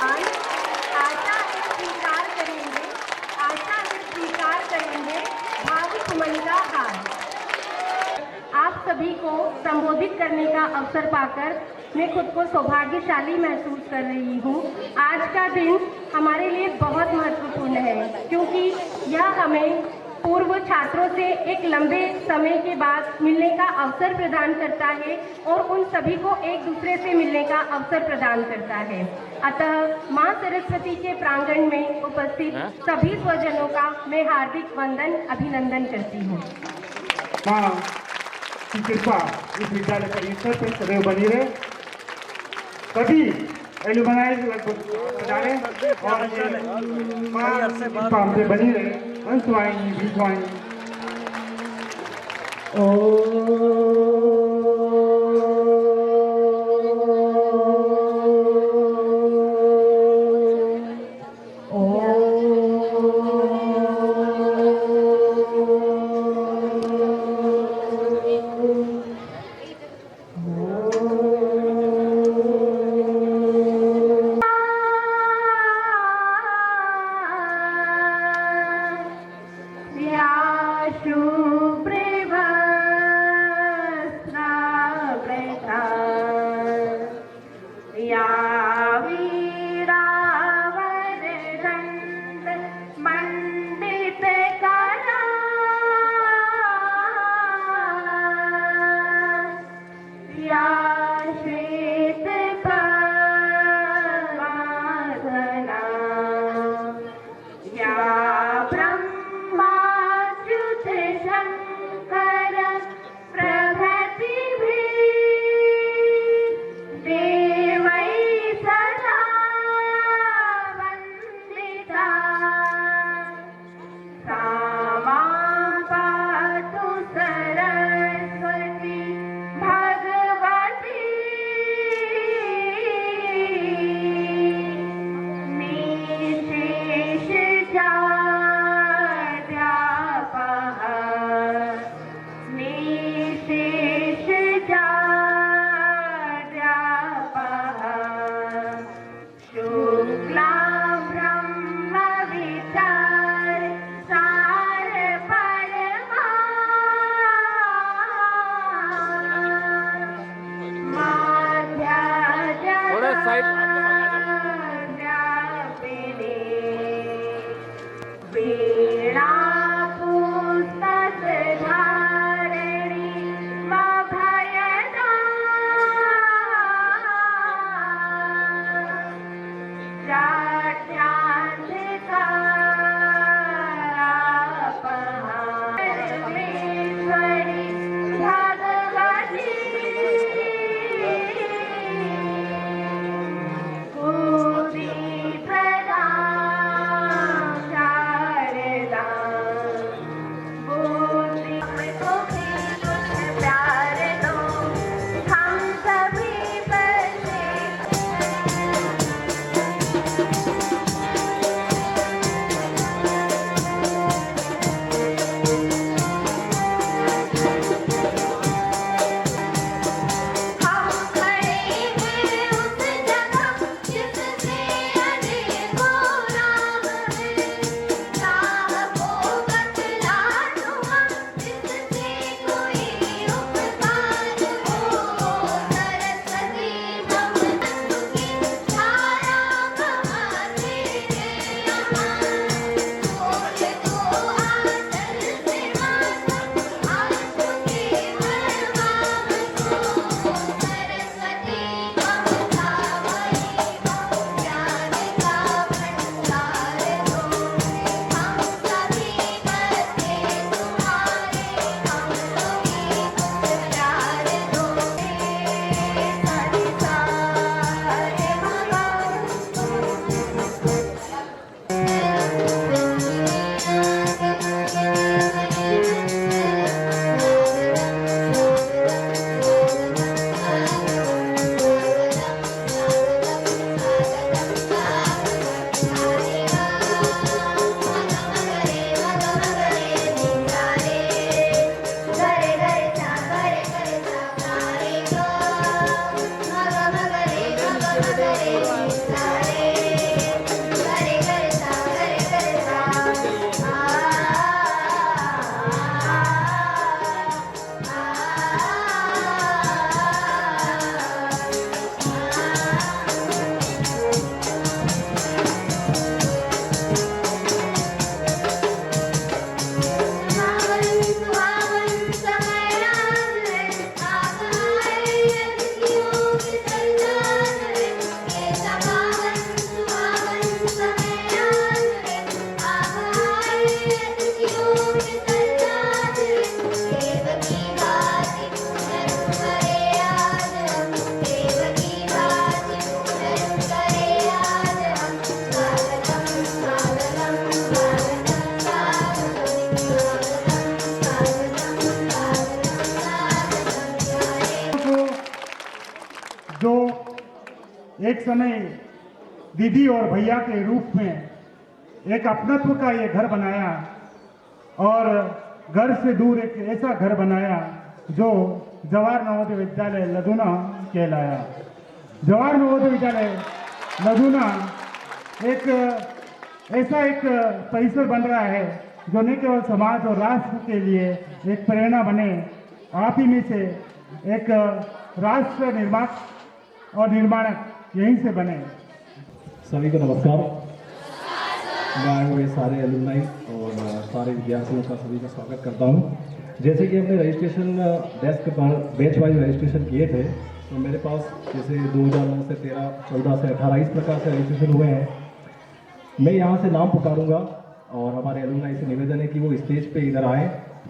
आशा है स्वीकार करेंगे, आशा है स्वीकार करेंगे भावुक मन का हार। आप सभी को संबोधित करने का अवसर पाकर मैं खुद को सौभाग्यशाली महसूस कर रही हूँ। आज का दिन हमारे लिए बहुत महत्वपूर्ण है क्योंकि यह हमें पूर्व छात्रों से एक लंबे समय के बाद मिलने का अवसर प्रदान करता है और उन सभी को एक दूसरे से मिलने का अवसर प्रदान करता है। अतः मां सरस्वती के प्रांगण में उपस्थित सभी स्वजनों का मैं हार्दिक वंदन अभिनंदन करती हूँ। मां की कृपा इस विद्यालय परिसर पर सदैव बनी रहे। सभी एलुमनाई बजारे और मां से बनी रहे। हंसवाहिनी बीजवाहिनी Hare एक समय दीदी और भैया के रूप में एक अपनत्व का ये घर बनाया और घर से दूर एक ऐसा घर बनाया जो जवाहर नवोदय विद्यालय लदूना कहलाया। जवाहर नवोदय विद्यालय लदूना एक ऐसा एक परिसर बन रहा है जो न केवल समाज और राष्ट्र के लिए एक प्रेरणा बने, आप ही में से एक राष्ट्र निर्माण और निर्माणक यहीं से बने। सभी को नमस्कार। मैं आए हुए सारे एलुमनाई और सारे विद्यार्थियों का सभी का स्वागत करता हूं। जैसे कि हमने रजिस्ट्रेशन डेस्क पर बैच वाइज रजिस्ट्रेशन किए थे, तो मेरे पास जैसे 2009 से 13, 14 से 18 इस प्रकार से रजिस्ट्रेशन हुए हैं। मैं यहाँ से नाम पुकारूंगा और हमारे एलुमनाई से निवेदन है कि वो स्टेज पे इधर आए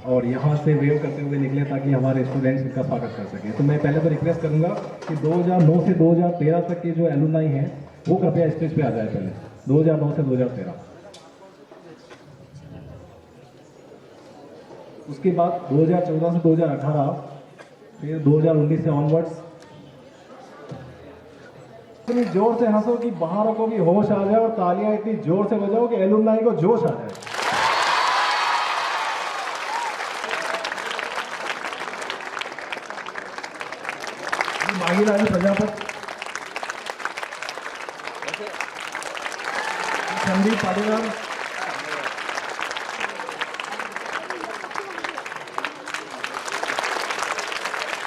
और यहाँ से वेव करते हुए निकले ताकि हमारे स्टूडेंट्स इनका स्वागत कर सकें। तो मैं पहले तो रिक्वेस्ट करूँगा कि 2009 से 2013 तक के जो एलुमनाई हैं वो कृपया स्टेज पे आ जाए। पहले 2009 से 2013, उसके बाद 2014 से 2018, फिर 2019 से ऑनवर्ड्स। इतनी जोर से हंसो कि बाहरों को भी होश आ जाए और तालियां इतनी जोर से बजाओ कि एलुमनाई को जोश आ जाए। माहिरानी प्रजापति, संदीप पाटीदार,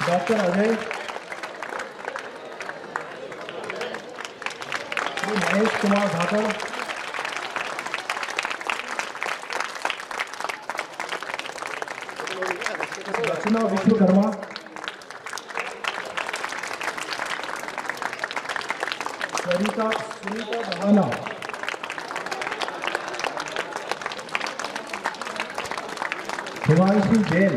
डॉक्टर अजय, महेश कुमार धाकड़, रचना विश्वकर्मा, सुनीता दहाना, शिवांशी जैन,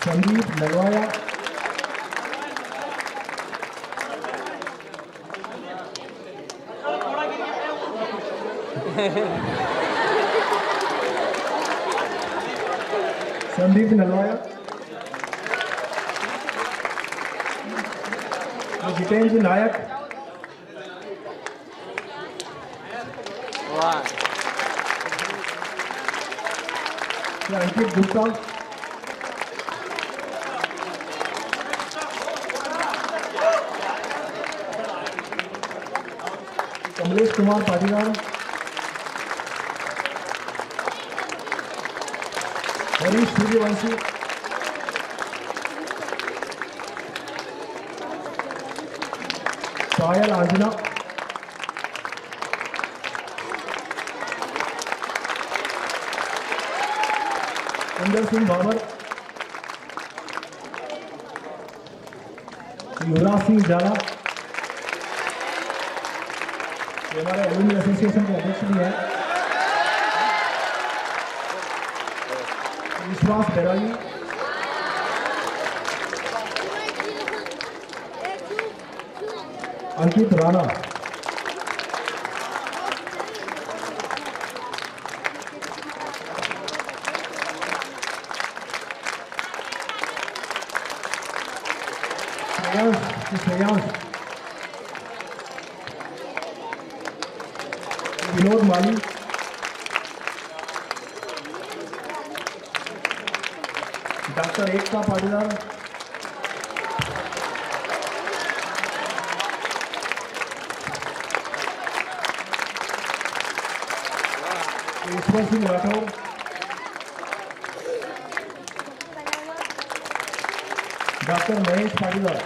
संदीप लगवाया, संदीप नलवाया, जितेंद्र नायक, अंकित गुप्ता, कमलेश कुमार पाटीदार, हरीश सूर्यवंशी, पायल आंजना, अंदर सिंह बाबर, युवराज सिंह जाला, ये हमारे एलुमनी एसोसिएशन के अध्यक्ष भी हैं, विश्वास बैरागी, अंकित राणा, श्रेयांश, विनोद माली, डॉक्टर एकता पाटीदार, ईश्वर सिंह राठौर, डॉक्टर महेश पाटीदार,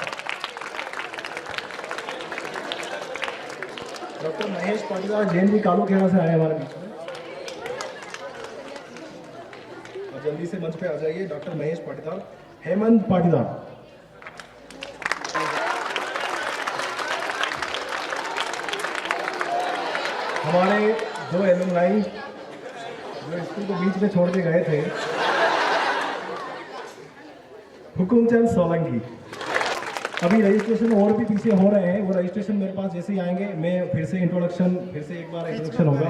डॉक्टर महेश पाटीदार जैन जी कालू खेड़ा से आए हमारे बीच में, और जल्दी से मंच पे आ जाइए। डॉक्टर महेश पाटीदार, हेमंत पाटीदार, हमारे दो एलुमनाई जो स्कूल को बीच में छोड़ के गए थे, हुकुमचंद सोलंकी। अभी रजिस्ट्रेशन और भी पीछे हो रहे हैं, वो रजिस्ट्रेशन मेरे पास जैसे ही आएंगे मैं फिर से एक बार इंट्रोडक्शन होगा।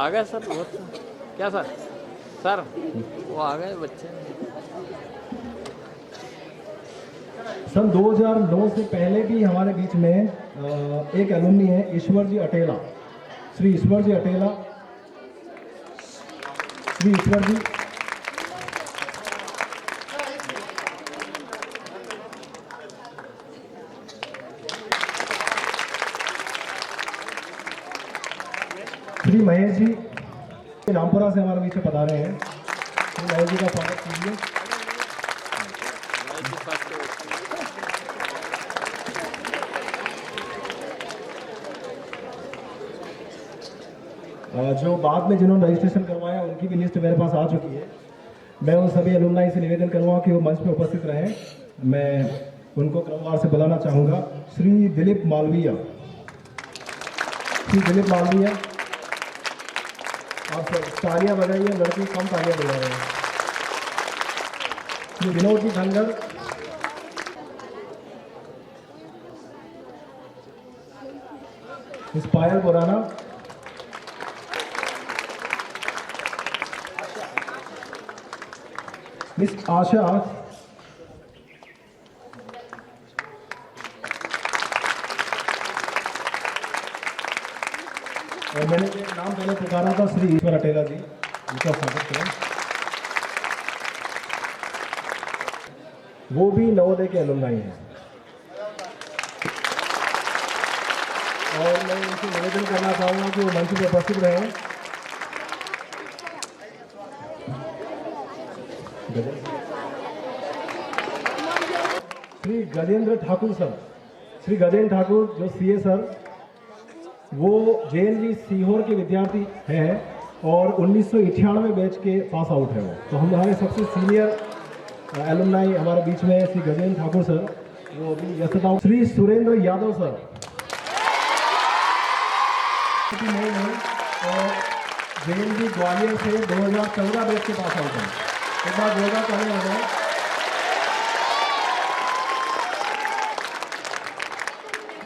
आ गए सर बहुत क्या सर सर वो आ गए बच्चे सन 2009 से पहले भी हमारे बीच में एक एलुमनी है ईश्वर जी अटेला, श्री ईश्वर जी अटेला, श्री ईश्वर जी श्री महेश जी रामपुरा से हमारे बीच में पधारे हैं। श्री महेश जी का स्वागत कीजिए। जो बाद में जिन्होंने रजिस्ट्रेशन करवाया उनकी भी लिस्ट मेरे पास आ चुकी है। मैं उन सभी एलुमनाई से निवेदन करूँगा कि वो मंच पे उपस्थित रहें। मैं उनको क्रमवार से बुलाना चाहूँगा। श्री दिलीप मालवीय, श्री दिलीप मालवीय, आप तालियां बजाइए, लड़के कम तालियां बजा रहे हैं। श्री विनोद जी धनगर, मिस पायल बुराना, मिस आशा, और मैंने जो नाम पहले पुकारा था श्री ईश्वर अटेला जी, उनका स्वागत करें। वो भी नवोदय के एलुमनाई हैं और मैं उनसे निवेदन करना चाहूँगा कि वो मंच पर उपस्थित रहें। श्री गजेंद्र ठाकुर सर, श्री गजेंद्र ठाकुर जो सीए सर, वो जेएनवी सीहोर के विद्यार्थी हैं और 1998 बैच के पास आउट है वो। तो हमारे सबसे सीनियर एलुमनाई हमारे बीच में श्री गजेंद्र ठाकुर सर, वो अभी व्यस्तता। श्री सुरेंद्र यादव सर और जेएनवी ग्वालियर से 2014 बैच के पास आउट है। एक बार जोरदार तालियां बजाएं।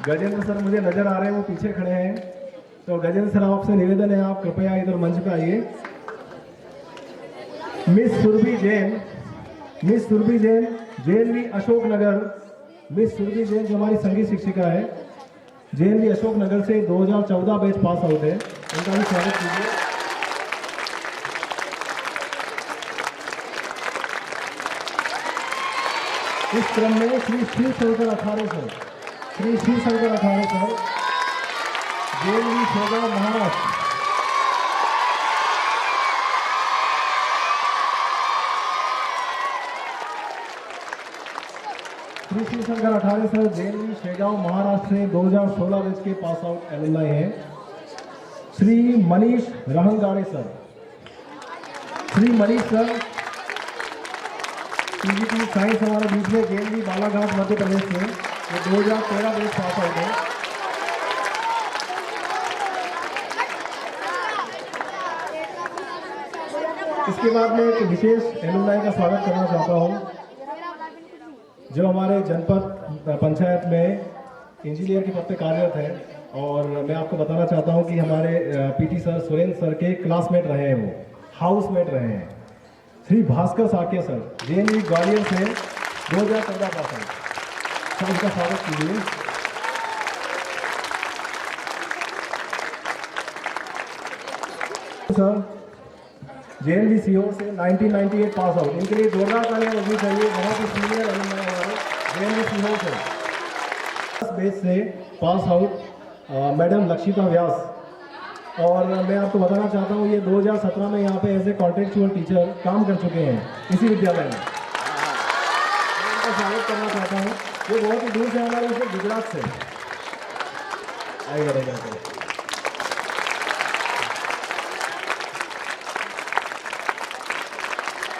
गजेंद्र सर मुझे नजर आ रहे हैं, वो पीछे खड़े हैं। तो गजेंद्र सर आपसे निवेदन है, आप कृपया इधर मंच पे आइए। Miss Surabhi Jain, Miss Surabhi Jain, JNV Ashok Nagar, Miss Surabhi Jain जो हमारी संगीत शिक्षिका है, जेएनवी अशोक नगर से 2014 बैच पास आउट है, उनका भी स्वागत कीजिए। इस क्रम में श्री शिवशंकर अखाड़े सर, श्री शिवशंकर अखाड़े सर, जेएनवी शेगांव महाराष्ट्र, श्री शिवशंकर अखाड़े सर, जेएनवी शेगांव महाराष्ट्र से 2016 बैच के पास आउट एलुमनाई हैं। Shri Manish Rahangdale sir, Shri Manish sir PGT science हमारे बीच में, जेएनवी बालाघाट मध्य प्रदेश से, ये 2013 बैच पास आउट है। इसके बाद मैं एक विशेष एलुमनाई का स्वागत करना चाहता हूँ जो हमारे जनपद पंचायत में इंजीनियर के पद पर कार्यरत है, और मैं आपको बताना चाहता हूँ कि हमारे पीटी सर सुरेंद्र सर के क्लासमेट रहे हैं, वो हाउसमेट रहे हैं। श्री भास्कर साकिया सर, जेएनवी ग्वालियर से 2014 पास आउट, सर उनका स्वागत कीजिए। सर जेएनवी सीहोर से 1998 पास आउट, इनके लिए जोरदार तालियां बजनी चाहिए। बहुत ही सीनियर एलुमनाई हमारे जेएनवी सीहोर से 10 बैच से पास आउट मैडम लक्षिता व्यास। और मैं आपको बताना चाहता हूँ ये 2017 में यहाँ पे एज ए कॉन्ट्रेक्चुअल टीचर काम कर चुके हैं इसी विद्यालय में। मैं उनका स्वागत करना चाहता हूँ। ये बहुत ही दूर से हमारे उसे गुजरात से आइए रहेगा।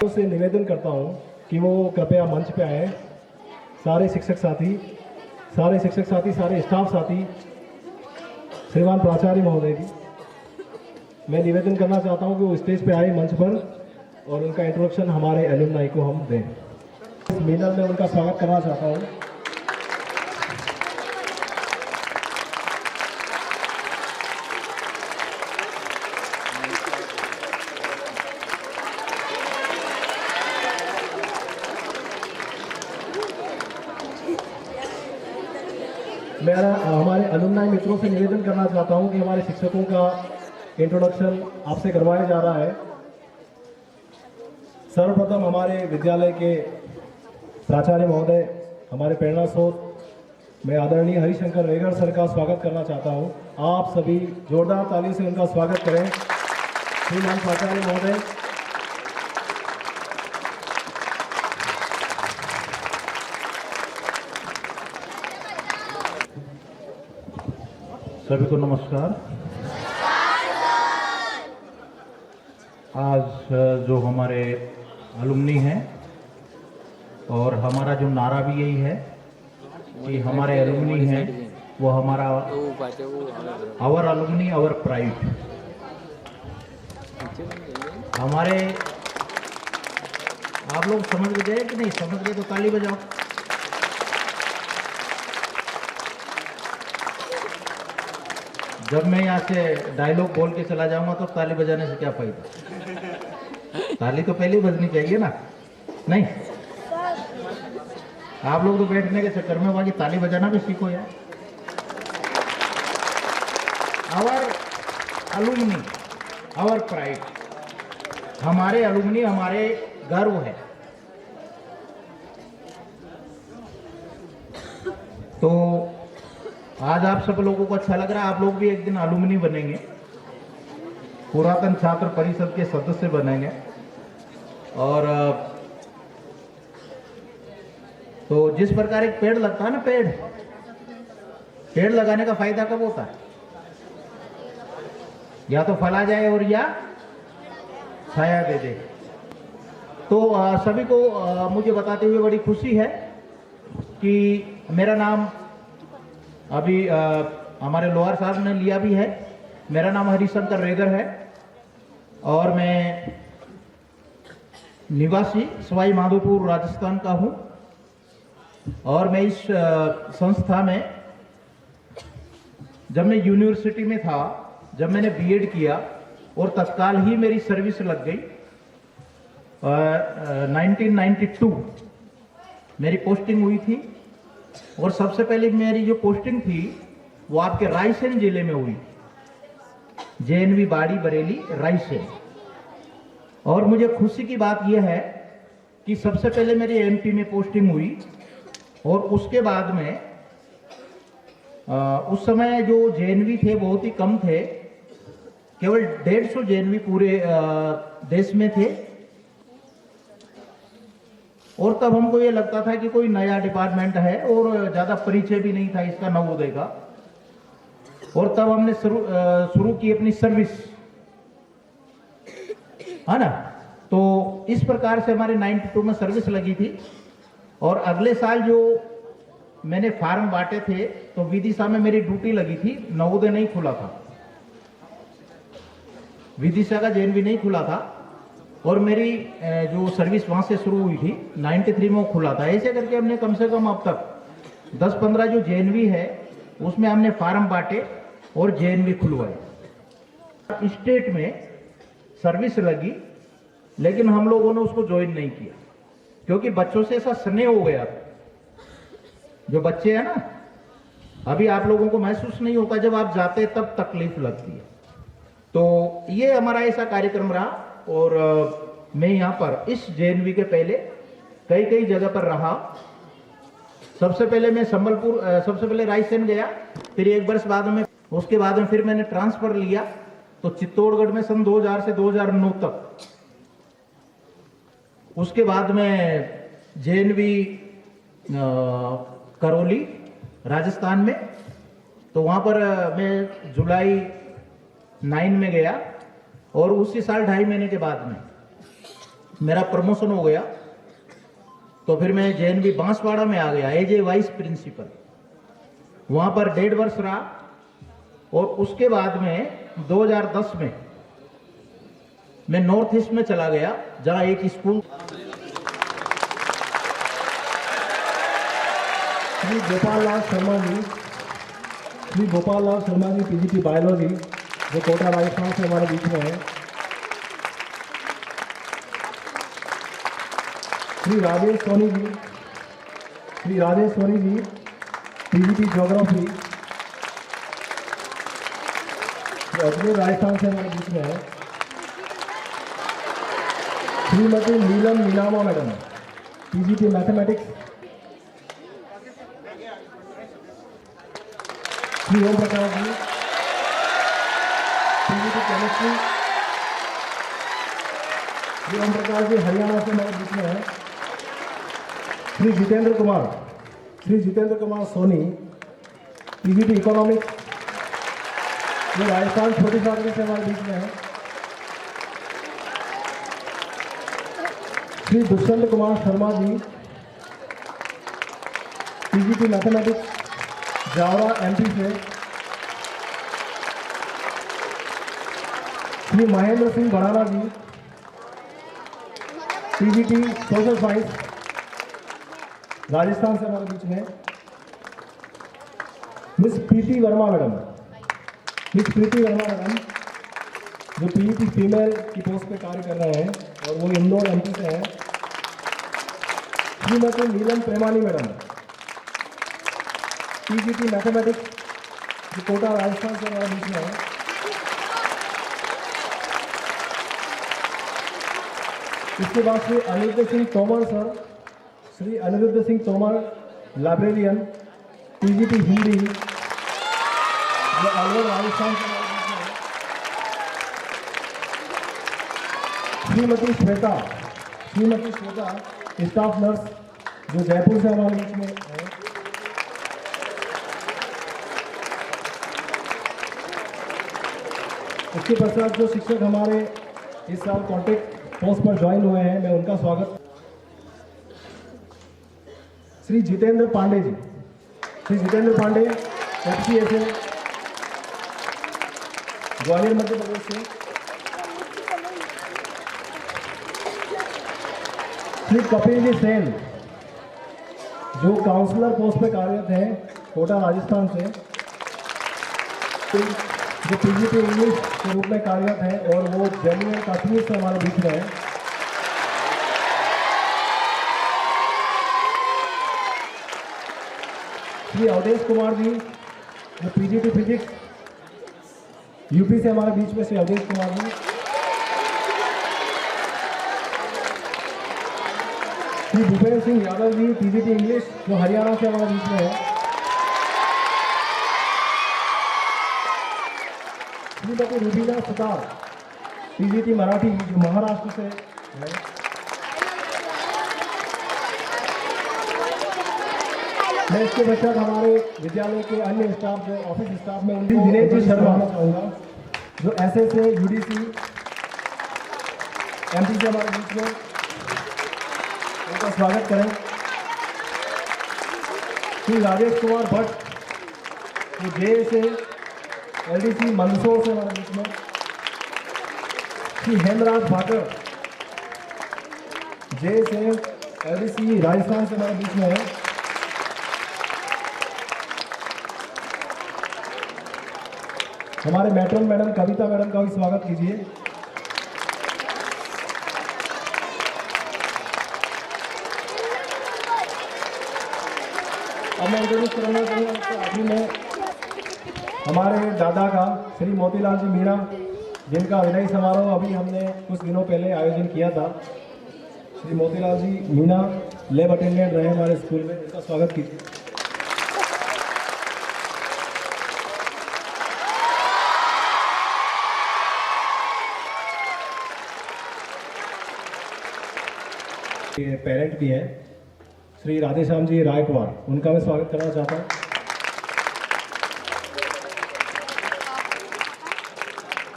से निवेदन करता हूँ कि वो कृपया मंच पे आए। सारे शिक्षक साथी, सारे शिक्षक साथी, सारे स्टाफ साथी, श्रीमान प्राचार्य महोदय जी, मैं निवेदन करना चाहता हूँ कि वो स्टेज पे आए मंच पर और उनका इंट्रोडक्शन हमारे एलुमनाई को हम दें। इस मेडल में उनका स्वागत करना चाहता हूँ। मैं हमारे अलुमनाई मित्रों से निवेदन करना चाहता हूं कि हमारे शिक्षकों का इंट्रोडक्शन आपसे करवाया जा रहा है। सर्वप्रथम हमारे विद्यालय के प्राचार्य महोदय, हमारे प्रेरणा स्रोत, मैं आदरणीय हरिशंकर रेगर सर का स्वागत करना चाहता हूं। आप सभी जोरदार ताली से उनका स्वागत करें। श्रीमान प्राचार्य महोदय, सभी को नमस्कार। आज जो हमारे अलुमनी हैं और हमारा जो नारा भी यही है कि हमारे अलुमनी हैं वो हमारा आवर अलुमनी आवर प्राइड। हमारे आप लोग समझ गए कि नहीं समझ गए तो ताली बजाओ। जब मैं यहाँ से डायलॉग बोल के चला जाऊंगा तो ताली बजाने से क्या फायदा? ताली तो पहले बजनी चाहिए ना, नहीं? आप लोग तो बैठने के चक्कर में बाकी ताली बजाना भी सीखो यार। आवर अलुमनी आवर प्राइड, हमारे अलुमनी हमारे गर्व है। तो आज आप सब लोगों को अच्छा लग रहा है, आप लोग भी एक दिन अलुमनी बनेंगे, पुरातन छात्र परिषद के सदस्य बनेंगे। और तो जिस प्रकार एक पेड़ लगता है ना, पेड़ लगाने का फायदा कब होता है? या तो फल आ जाए और या छाया दे दे। तो सभी को मुझे बताते हुए बड़ी खुशी है कि मेरा नाम अभी हमारे लोहार साहब ने लिया भी है। मेरा नाम हरिशंकर रेगर है और मैं निवासी सवाई माधोपुर राजस्थान का हूं। और मैं इस संस्था में, जब मैं यूनिवर्सिटी में था, जब मैंने बीएड किया और तत्काल ही मेरी सर्विस लग गई। 1992 मेरी पोस्टिंग हुई थी और सबसे पहले मेरी जो पोस्टिंग थी वो आपके रायसेन जिले में हुई, जेएनवी बाड़ी बरेली रायसेन। और मुझे खुशी की बात यह है कि सबसे पहले मेरी एमपी में पोस्टिंग हुई और उसके बाद में उस समय जो जेएनवी थे बहुत ही कम थे, केवल 150 जेएनवी पूरे देश में थे। और तब हमको ये लगता था कि कोई नया डिपार्टमेंट है और ज्यादा परिचय भी नहीं था इसका नवोदय का। और तब हमने शुरू की अपनी सर्विस, है ना। तो इस प्रकार से हमारे 92 में सर्विस लगी थी। और अगले साल जो मैंने फार्म बांटे थे तो विदिशा में मेरी ड्यूटी लगी थी, नवोदय नहीं खुला था, विदिशा का जेएनवी नहीं खुला था। और मेरी जो सर्विस वहां से शुरू हुई थी 93 में वो खुला था। ऐसे करके हमने कम से कम अब तक 10-15 जो जेएनवी है उसमें हमने फार्म बांटे और जेएनवी खुलवाए। स्टेट में सर्विस लगी लेकिन हम लोगों ने उसको ज्वाइन नहीं किया क्योंकि बच्चों से ऐसा स्नेह हो गया। जो बच्चे हैं ना, अभी आप लोगों को महसूस नहीं होता, जब आप जाते तब तकलीफ लगती है। तो ये हमारा ऐसा कार्यक्रम रहा। और मैं यहाँ पर इस जेएनवी के पहले कई कई जगह पर रहा। सबसे पहले मैं संबलपुर, सबसे पहले रायसेन गया, फिर एक वर्ष बाद में, उसके बाद में फिर मैंने ट्रांसफर लिया तो चित्तौड़गढ़ में सन 2000 से 2009 तक। उसके बाद में जेएनवी करौली राजस्थान में, तो वहां पर मैं जुलाई 9 में गया और उसी साल 2.5 महीने के बाद में मेरा प्रमोशन हो गया। तो फिर मैं जेएनवी बांसवाड़ा में आ गया एज ए वाइस प्रिंसिपल, वहां पर 1.5 वर्ष रहा। और उसके बाद में 2010 में मैं नॉर्थ ईस्ट में चला गया जहां एक school Shri Gopal Lal Sharma ji PGT biology, जो कोटा राजस्थान से हमारे बीच में है। श्री राजेश सोनी जी पीजीटी ज्योग्राफी, जो अजमेर राजस्थान से हमारे बीच में है, Shrimati Neelam नीलामा madam, PGT mathematics, Shri Om Prakash ji, PGT chemistry, Shri Om Prakash ji Haryana से हमारे बीच में है, श्री जितेंद्र कुमार सोनी, पीजीटी इकोनॉमिक्स, जो राजस्थान छोटी सागरी से हमारे बीच में है, Shri Dushyant Kumar Sharma ji, PGT mathematics, Jaora MP से, श्री महेंद्र सिंह बड़ाना जी, पीजीटी सोशल साइंस, राजस्थान से हमारे बीच में, मिस प्रीति वर्मा मैडम, जो पीजीटी फीमेल की पोस्ट पे कार्य कर रहे हैं और वो इंदौर एमपी से हैं, Shrimati Neelam प्रेमानी madam, PGT mathematics, जो कोटा राजस्थान से हमारे बीच में है, इसके बाद Shri Anirudh Singh Tomar sir, Shri Anirudh Singh Tomar librarian, PGT Hindi, जो अलवर राजस्थान से हमारे बीच में है, श्रीमती श्वेता, स्टाफ नर्स, जो जयपुर से हमारे बीच में है, उसके पश्चात जो शिक्षक हमारे इस साल कॉन्टेक्ट पोस्ट पर ज्वाइन हुए हैं, मैं उनका स्वागत, श्री जितेंद्र पांडे जी, एफसीए से, ग्वालियर मध्य प्रदेश से, श्री कपिल जी सेन, जो काउंसलर पोस्ट पे कार्यरत हैं, कोटा राजस्थान से, जो पीजीटी इंग्लिश के रूप में कार्यरत है और वो जम्मू एंड कश्मीर से हमारे बीच में है, श्री अवधेश कुमार जी, जो पीजीटी फिजिक्स, यूपी से हमारे बीच में, श्री अवधेश कुमार जी, श्री भूपेंद्र सिंह यादव जी, पीजीटी इंग्लिश, जो हरियाणा से हमारे बीच में है, श्रीमती रुबीना सुतार, पीजीटी मराठी, जो महाराष्ट्र से है, मैं इसके पश्चात हमारे विद्यालय के अन्य स्टाफ, जो ऑफिस स्टाफ में, उनकी दिनेश जी शर्मा चाहूँगा, जो एसएसए यूडीसी एमपी से हमारे बीच में, उनका स्वागत करें, श्री राजेश कुमार भट्ट, जो जेएसए एलडीसी मंदसौर से हमारे बीच में, श्री हेमराज भाकर, जेएसए एलडीसी राजस्थान से हमारे बीच में है, हमारे मैट्रन मैडम कविता मैडम का भी स्वागत कीजिए। अब मैं इंट्रोड्यूस करना चाहूँगा अभी मैं हमारे दादा का, श्री मोतीलाल जी मीणा, जिनका विदाई समारोह अभी हमने कुछ दिनों पहले आयोजन किया था। श्री मोतीलाल जी मीणा लैब अटेंडेंट रहे हमारे स्कूल में, इनका स्वागत कीजिए। पेरेंट भी है श्री राधेश्याम जी रायकवाड़, उनका मैं स्वागत करना चाहता हूँ।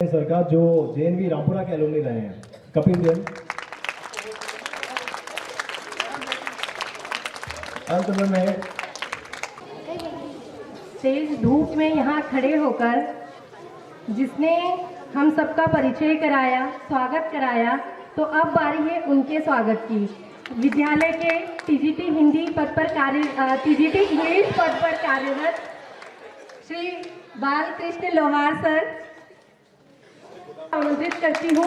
सरकार जो जेएनवी रामपुरा के एलुमनी रहे हैं, कपिल जैन। अंत में मैं तेज धूप में यहाँ खड़े होकर जिसने हम सबका परिचय कराया, स्वागत कराया, तो अब बारी है उनके स्वागत की। विद्यालय के टीजीटी हिंदी पद पर टीजीटी इंग्लिश पद पर कार्यरत श्री बालकृष्ण लोहार सर आमंत्रित करती हूँ।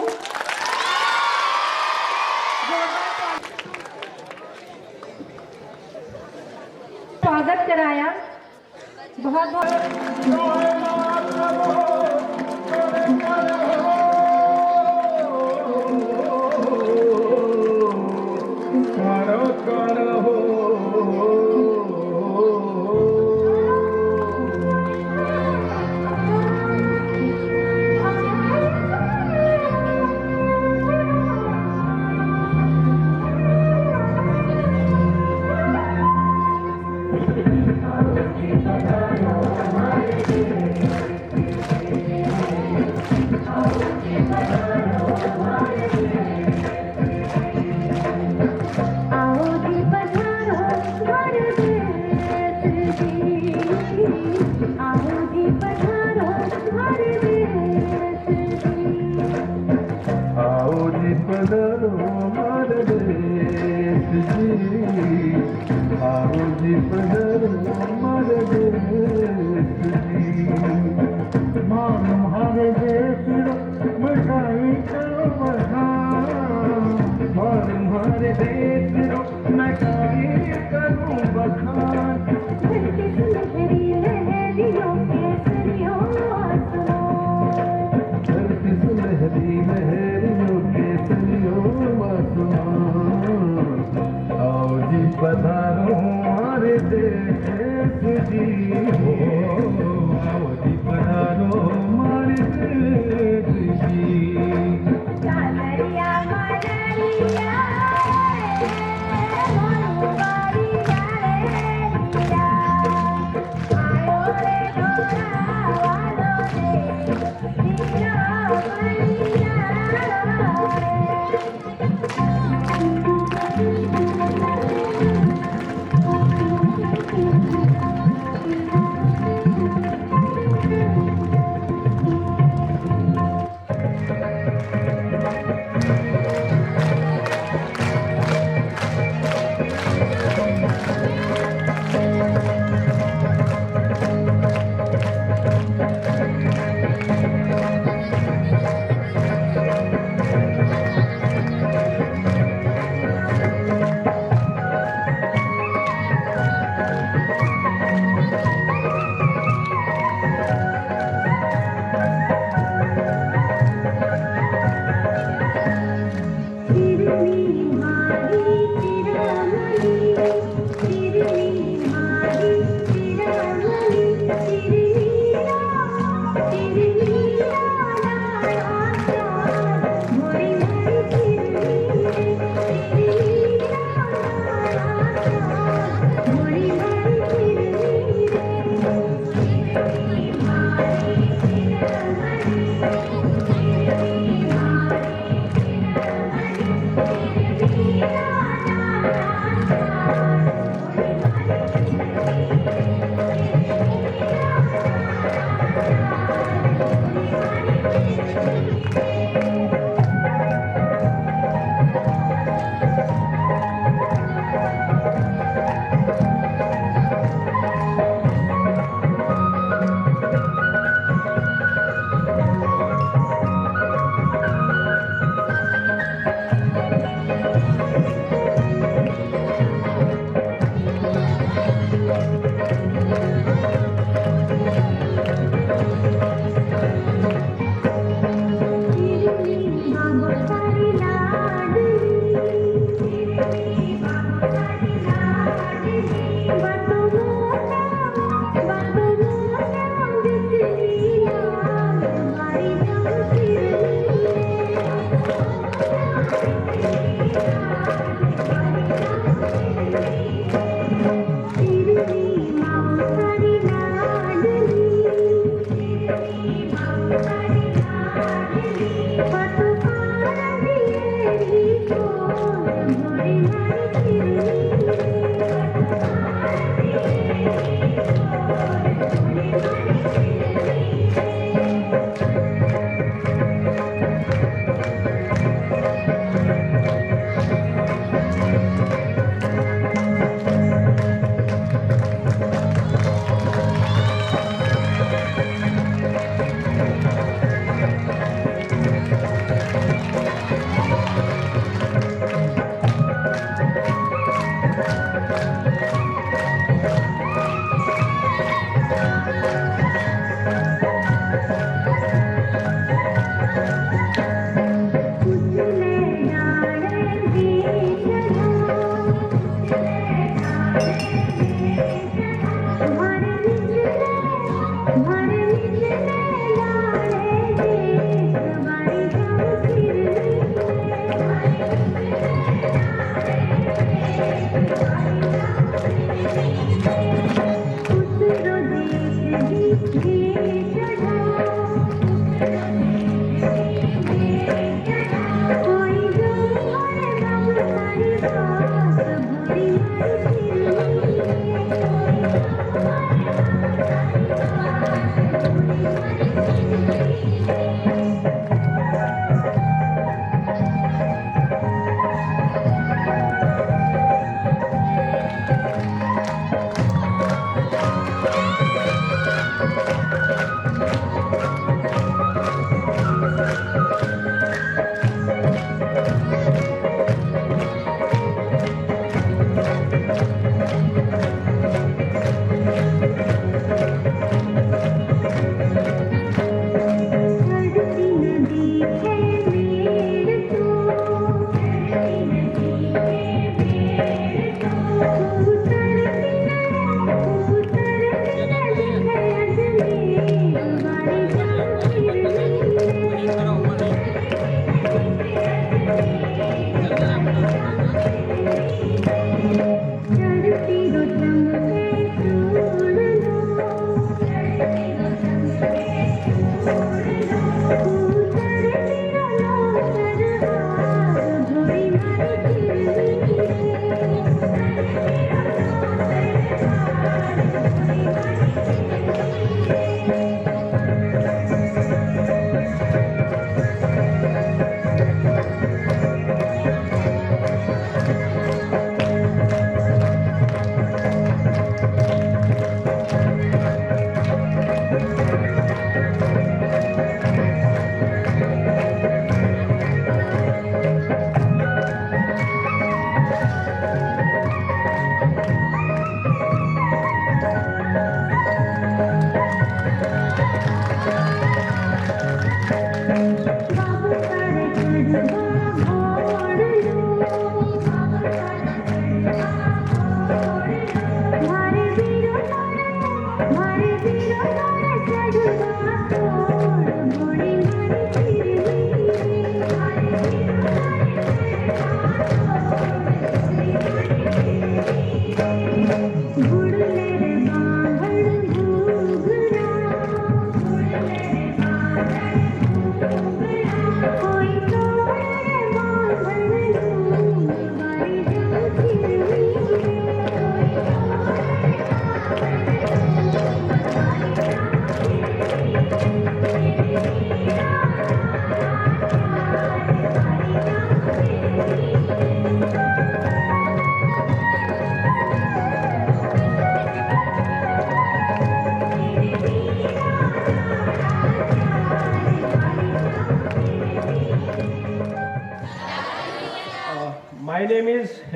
स्वागत कराया बहुत बहुत आओ जी पधारो हमारे देश जी, आओ जी पधारो हमारे देश जी। आओ जी पधारो हमारे देश जी, आओ जी पधारो हमारे देश जी। मालूम हमारे देश मिठाई करो बखान, मालूम हमारे देश मिठाई करो बखान। धरती सुनहरी लहरियों केसरियों आसमान, धरती सुनहरी लहरियों के तलियों आसमान। आओ जी पधारो हमारे देश जी, आओ जी पधारो हमारे देश जी। कालरिया मलरिया मोनवारी जालेरिया, आयो रे डोरा वालो रे दीना बलिया रे।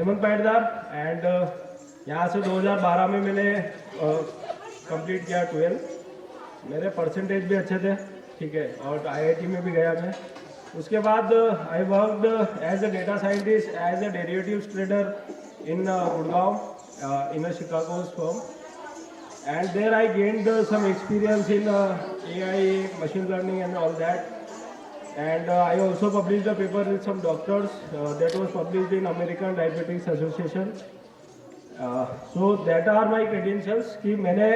हेमंत पाटीदार एंड यहाँ से 2012 में मैंने कंप्लीट किया 12। मेरे परसेंटेज भी अच्छे थे, ठीक है, और आईआईटी में भी गया मैं। उसके बाद I worked as a data scientist as a derivatives trader in Gurgaon in a Chicago's firm, and there I gained some experience in AI, machine learning and all that. And I also published a paper with some doctors that was published in American Diabetics Association. So that are my credentials कि मैंने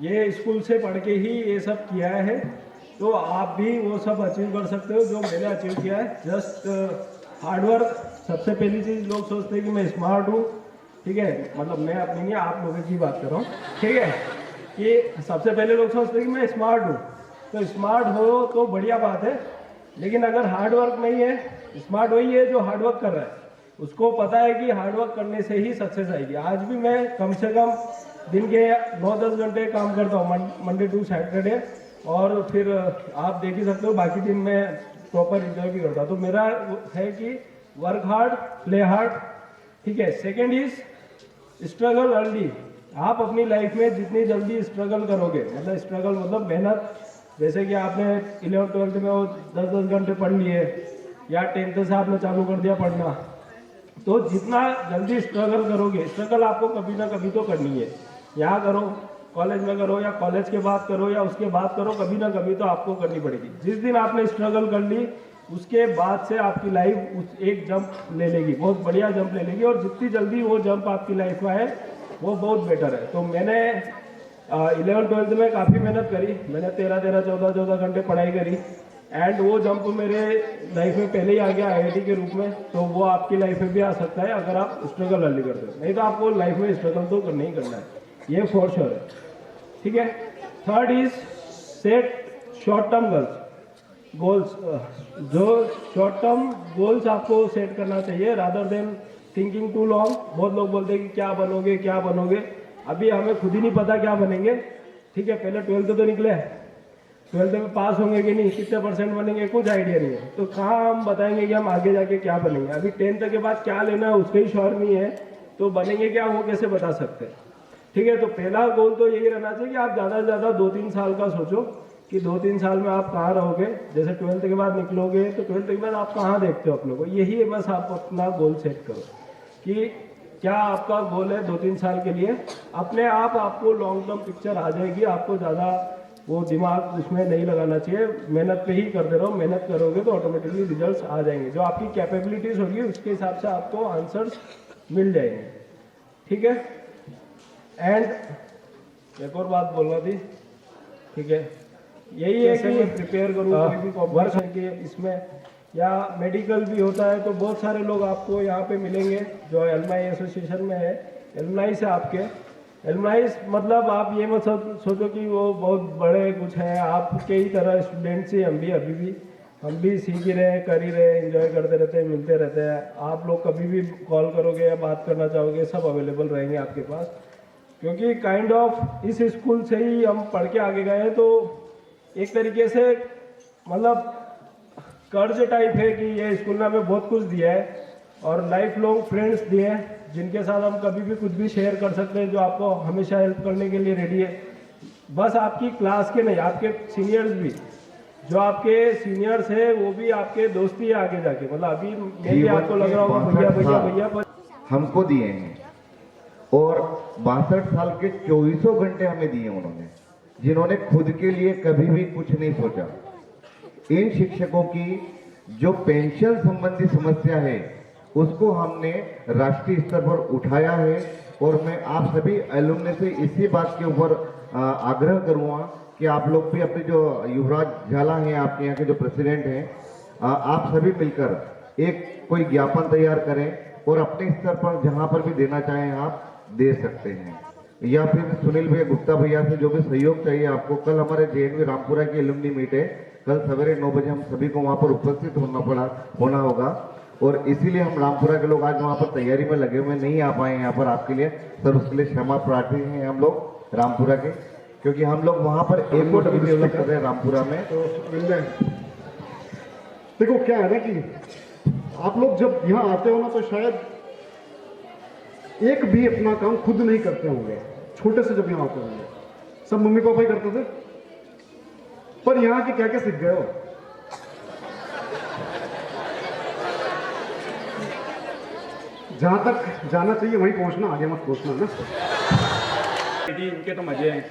ये school से पढ़ के ही ये सब किया है, तो आप भी वो सब अचीव कर सकते हो जो मैंने अचीव किया है। Just hard work. सबसे पहली चीज़ लोग सोचते हैं कि मैं स्मार्ट हूँ, ठीक है, मतलब मैं अपनी नहीं आप लोगों की बात कर रहा हूँ, ठीक है, कि सबसे पहले लोग सोचते हैं कि मैं स्मार्ट हूँ। तो स्मार्ट हो तो बढ़िया बात है, लेकिन अगर हार्ड वर्क नहीं है, स्मार्ट वही है जो हार्ड वर्क कर रहा है, उसको पता है कि हार्ड वर्क करने से ही सक्सेस आएगी। आज भी मैं कम से कम दिन के 9-10 घंटे काम करता हूँ मंडे टू सैटरडे, और फिर आप देख ही सकते हो बाकी दिन मैं प्रॉपर एंजॉय भी करता हूँ। तो मेरा है कि वर्क हार्ड, प्ले हार्ड, ठीक है। Second is struggle early. आप अपनी लाइफ में जितनी जल्दी स्ट्रगल करोगे, मतलब स्ट्रगल मतलब मेहनत, जैसे कि आपने 11th-12th में वो 10-10 घंटे पढ़ लिए, या 10th से आपने चालू कर दिया पढ़ना, तो जितना जल्दी स्ट्रगल करोगे, स्ट्रगल आपको कभी ना कभी तो करनी है। यहाँ करो, कॉलेज में करो, या कॉलेज के बाद करो, या उसके बाद करो, कभी ना कभी तो आपको करनी पड़ेगी। जिस दिन आपने स्ट्रगल कर ली, उसके बाद से आपकी लाइफ उस एक जंप ले लेगी, बहुत बढ़िया जंप ले लेगी, और जितनी जल्दी वो जंप आपकी लाइफ में आए वो बहुत बेटर है। तो मैंने 11th-12th में काफ़ी मेहनत करी, मैंने 13-13, 14-14 घंटे पढ़ाई करी, एंड वो जंप मेरे लाइफ में पहले ही आ गया आईआईटी के रूप में। तो वो आपकी लाइफ में भी आ सकता है अगर आप स्ट्रगल अर्ली करते हो, नहीं तो आपको लाइफ में स्ट्रगल तो करना ही करना है, ये फॉर श्योर है, ठीक है। Third is set short term goals. जो शॉर्ट टर्म गोल्स आपको सेट करना चाहिए rather than thinking too long. बहुत लोग बोलते हैं कि क्या बनोगे क्या बनोगे, अभी हमें खुद ही नहीं पता क्या बनेंगे, ठीक है। पहले 12th तो निकले, 12th में पास होंगे कि नहीं, कितने परसेंट बनेंगे, कुछ आइडिया नहीं है, तो कहाँ हम बताएंगे कि हम आगे जाके क्या बनेंगे। अभी 10th के बाद क्या लेना है उसका ही श्योर नहीं है, तो बनेंगे क्या वो कैसे बता सकते हैं, ठीक है। तो पहला गोल तो यही रहना चाहिए कि आप ज़्यादा से ज़्यादा 2-3 साल का सोचो कि 2-3 साल में आप कहाँ रहोगे। जैसे 12th के बाद निकलोगे तो 12th के बाद आप कहाँ देखते हो अपने को, यही बस आप अपना गोल सेट करो कि क्या आपका गोल है 2-3 साल के लिए। अपने आप आपको लॉन्ग टर्म पिक्चर आ जाएगी, आपको ज़्यादा वो दिमाग उसमें नहीं लगाना चाहिए, मेहनत पे ही करते रहो। मेहनत करोगे तो ऑटोमेटिकली रिजल्ट्स आ जाएंगे, जो आपकी कैपेबिलिटीज़ होगी उसके हिसाब से आपको आंसर्स मिल जाएंगे, ठीक है। एंड एक और बात बोलना थी, ठीक है, यही है कि प्रिपेयर करूँ कोई भी कॉम्पिटिशन के इसमें, या मेडिकल भी होता है तो बहुत सारे लोग आपको यहाँ पे मिलेंगे जो एलुमनाई एसोसिएशन में है। एलुमनाई से आपके एलुमनाई मतलब आप ये मत सोचो कि वो बहुत बड़े कुछ हैं, आपके ही तरह स्टूडेंट्स ही हम भी, अभी भी हम भी सीख ही रहे हैं, कर ही रहे हैं, एंजॉय करते रहते हैं, मिलते रहते हैं। आप लोग कभी भी कॉल करोगे या बात करना चाहोगे, सब अवेलेबल रहेंगे आपके पास, क्योंकि काइंड ऑफ इस स्कूल से ही हम पढ़ के आगे गए हैं। तो एक तरीके से मतलब कर्ज टाइप है कि ये स्कूल ने हमें बहुत कुछ दिया है, और लाइफ लॉन्ग फ्रेंड्स दिए हैं जिनके साथ हम कभी भी कुछ भी शेयर कर सकते हैं, जो आपको हमेशा हेल्प करने के लिए रेडी है। बस आपकी क्लास के नहीं, आपके सीनियर्स भी, जो आपके सीनियर्स है वो भी आपके दोस्ती है आगे जाके। मतलब अभी मैं भी आपको लग रहा हूँ भैया भैया भैया, पर हमको दिए हैं, और 62 साल के 2400 घंटे हमें दिए उन्होंने, जिन्होंने खुद के लिए कभी भी कुछ नहीं सोचा। इन शिक्षकों की जो पेंशन संबंधी समस्या है उसको हमने राष्ट्रीय स्तर पर उठाया है, और मैं आप सभी एलुमनी से इसी बात के ऊपर आग्रह करूंगा कि आप लोग भी अपने जो युवराज झाला हैं, आपके यहाँ के जो प्रेसिडेंट हैं, आप सभी मिलकर एक कोई ज्ञापन तैयार करें, और अपने स्तर पर जहाँ पर भी देना चाहें आप दे सकते हैं, या फिर सुनील भैया गुप्ता भैया से जो भी सहयोग चाहिए आपको। कल हमारे JNV रामपुरा की एलुमनी मीट है, कल सवेरे 9 बजे हम सभी को वहाँ पर उपस्थित होना होगा, और इसीलिए हम रामपुरा के लोग आज वहाँ पर तैयारी में लगे हुए नहीं आ पाए यहाँ पर आपके लिए। सर उसके लिए क्षमा प्रार्थी हैं हम लोग रामपुरा के, क्योंकि हम लोग वहाँ पर एक और डेवलप कर रहे हैं रामपुरा में। तो देखो क्या है ना कि आप लोग जब यहाँ आते हो ना, तो शायद एक भी अपना काम खुद नहीं करते होंगे, छोटे से जब यहाँ आते होंगे सब मम्मी पापा ही करते थे। पर यहाँ के क्या क्या सीख गए हो? जहां तक जाना चाहिए वहीं पहुंचना, आगे मत पहुंचना ना। दीदी इनके तो मजे हैं,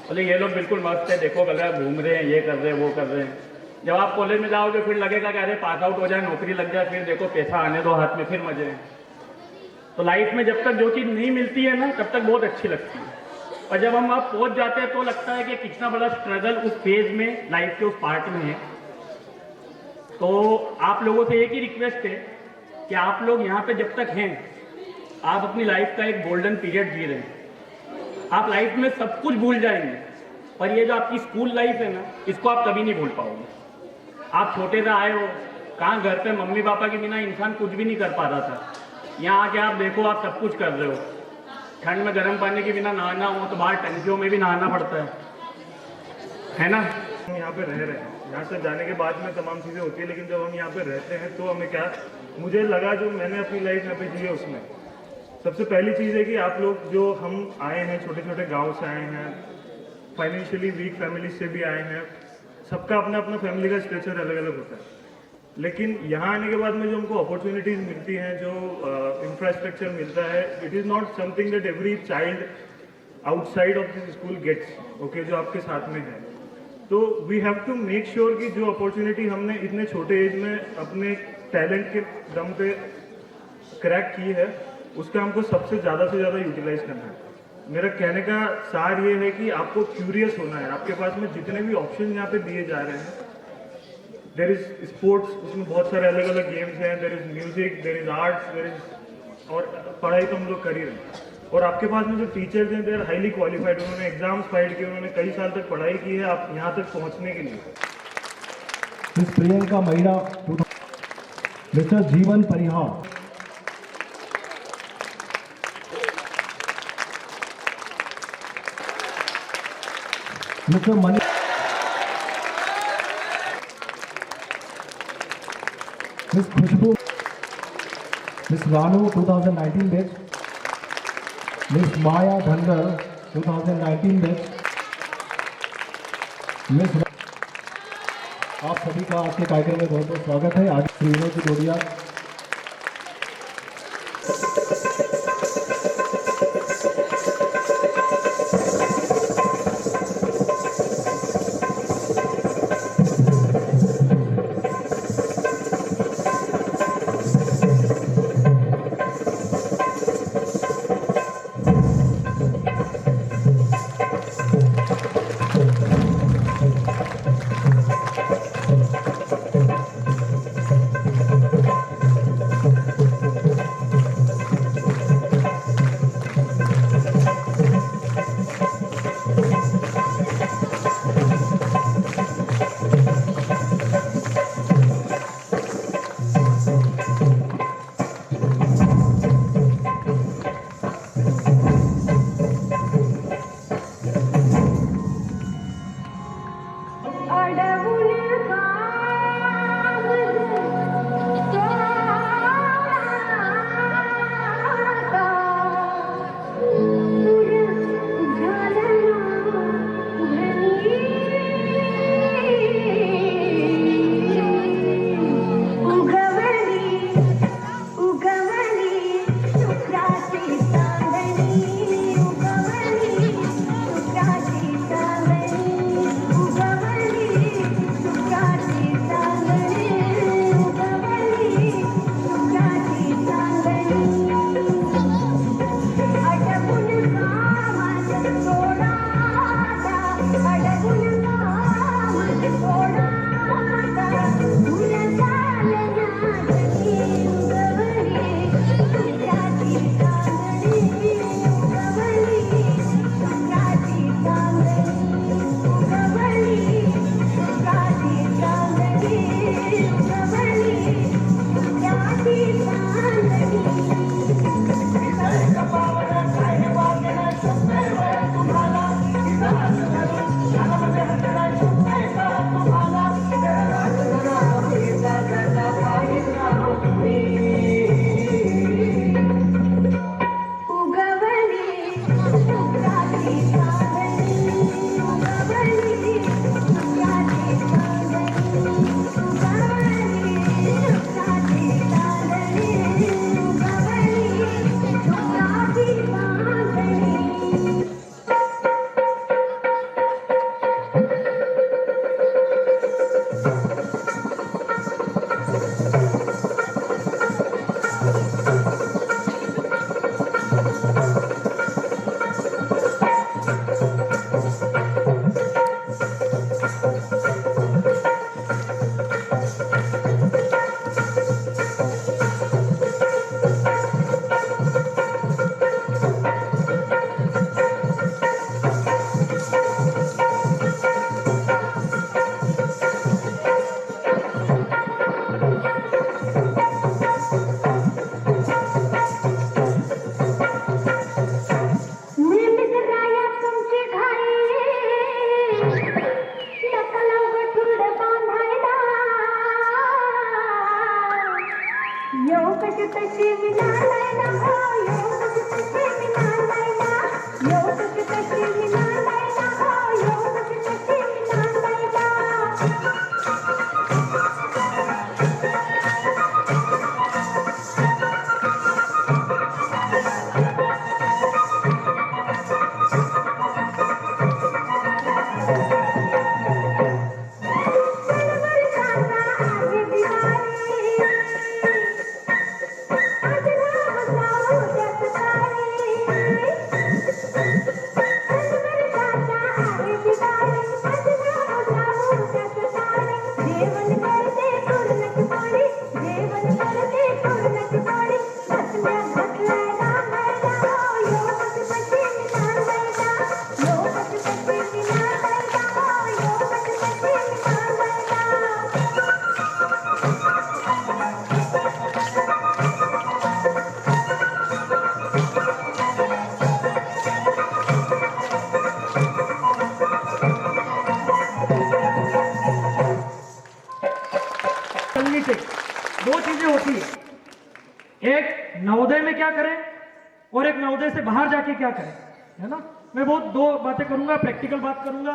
बोले ये लोग बिल्कुल मस्त है, देखो कल घूम रहे हैं, ये कर रहे हैं, वो कर रहे हैं। जब आप कॉलेज में जाओगे फिर लगेगा कि अरे पास आउट हो जाए, नौकरी लग जाए, फिर देखो पैसा आने दो हाथ में, फिर मजे हैं। तो लाइफ में जब तक जो चीज़ नहीं मिलती है ना तब तक बहुत अच्छी लगती है, और जब हम आप पहुंच जाते हैं तो लगता है कि कितना बड़ा स्ट्रगल उस फेज में, लाइफ के उस पार्ट में है। तो आप लोगों से एक ही रिक्वेस्ट है कि आप लोग यहाँ पे जब तक हैं, आप अपनी लाइफ का एक गोल्डन पीरियड जी रहे हैं। आप लाइफ में सब कुछ भूल जाएंगे, पर ये जो आपकी स्कूल लाइफ है ना, इसको आप कभी नहीं भूल पाओगे। आप छोटे से आए हो, कहाँ घर पे मम्मी पापा के बिना इंसान कुछ भी नहीं कर पा रहा था। यहाँ आके आप देखो, आप सब कुछ कर रहे हो। ठंड में गर्म पानी के बिना नहाना हो तो बाहर टंकियों में भी नहाना पड़ता है ना। हम यहाँ पे रह रहे हैं, यहाँ से जाने के बाद में तमाम चीज़ें होती है, लेकिन जब हम यहाँ पे रहते हैं तो हमें क्या, मुझे लगा जो मैंने अपनी लाइफ यहाँ पे जी है उसमें सबसे पहली चीज़ है कि आप लोग जो हम आए हैं, छोटे छोटे गांव से आए हैं, फाइनेंशियली वीक फैमिली से भी आए हैं, सबका अपना अपना फैमिली का स्ट्रक्चर अलग अलग होता है। लेकिन यहाँ आने के बाद में जो हमको अपॉर्चुनिटीज़ मिलती हैं, जो इंफ्रास्ट्रक्चर मिलता है, it is not something that every child outside of this school gets, okay, जो आपके साथ में है। तो we have to make sure कि जो अपॉर्चुनिटी हमने इतने छोटे एज में अपने टैलेंट के दम पे क्रैक की है, उसका हमको सबसे ज़्यादा से ज़्यादा यूटिलाइज करना है। मेरा कहने का सार ये है कि आपको क्यूरियस होना है। आपके पास में जितने भी ऑप्शन यहाँ पे दिए जा रहे हैं, देर इज स्पोर्ट्स, उसमें बहुत सारे अलग अलग गेम्स हैं, there is music, there is arts, there is, और पढ़ाई तो हम लोग कर ही रहे हैं। और आपके पास में जो टीचर्स हैं, देर हाईली क्वालिफाइड, उन्होंने एग्जाम्स फाइट किए, उन्होंने कई साल तक पढ़ाई की है आप यहाँ तक पहुँचने के लिए। मिस प्रियंका महिला, मिस्टर जीवन परिहार, मिस्टर मनी, मिस खुशबू, मिस रानू 2019 बैच, मिस माया धनगर 2019 बैच, मिस, आप सभी का आज के कार्यक्रम में बहुत बहुत स्वागत है। आज श्री विनोद जी डोडिया। दो चीजें होती है, एक नवोदय में क्या करें और एक नवोदय से बाहर जाके क्या करें, है ना। मैं बहुत दो बातें करूंगा, प्रैक्टिकल बात करूंगा,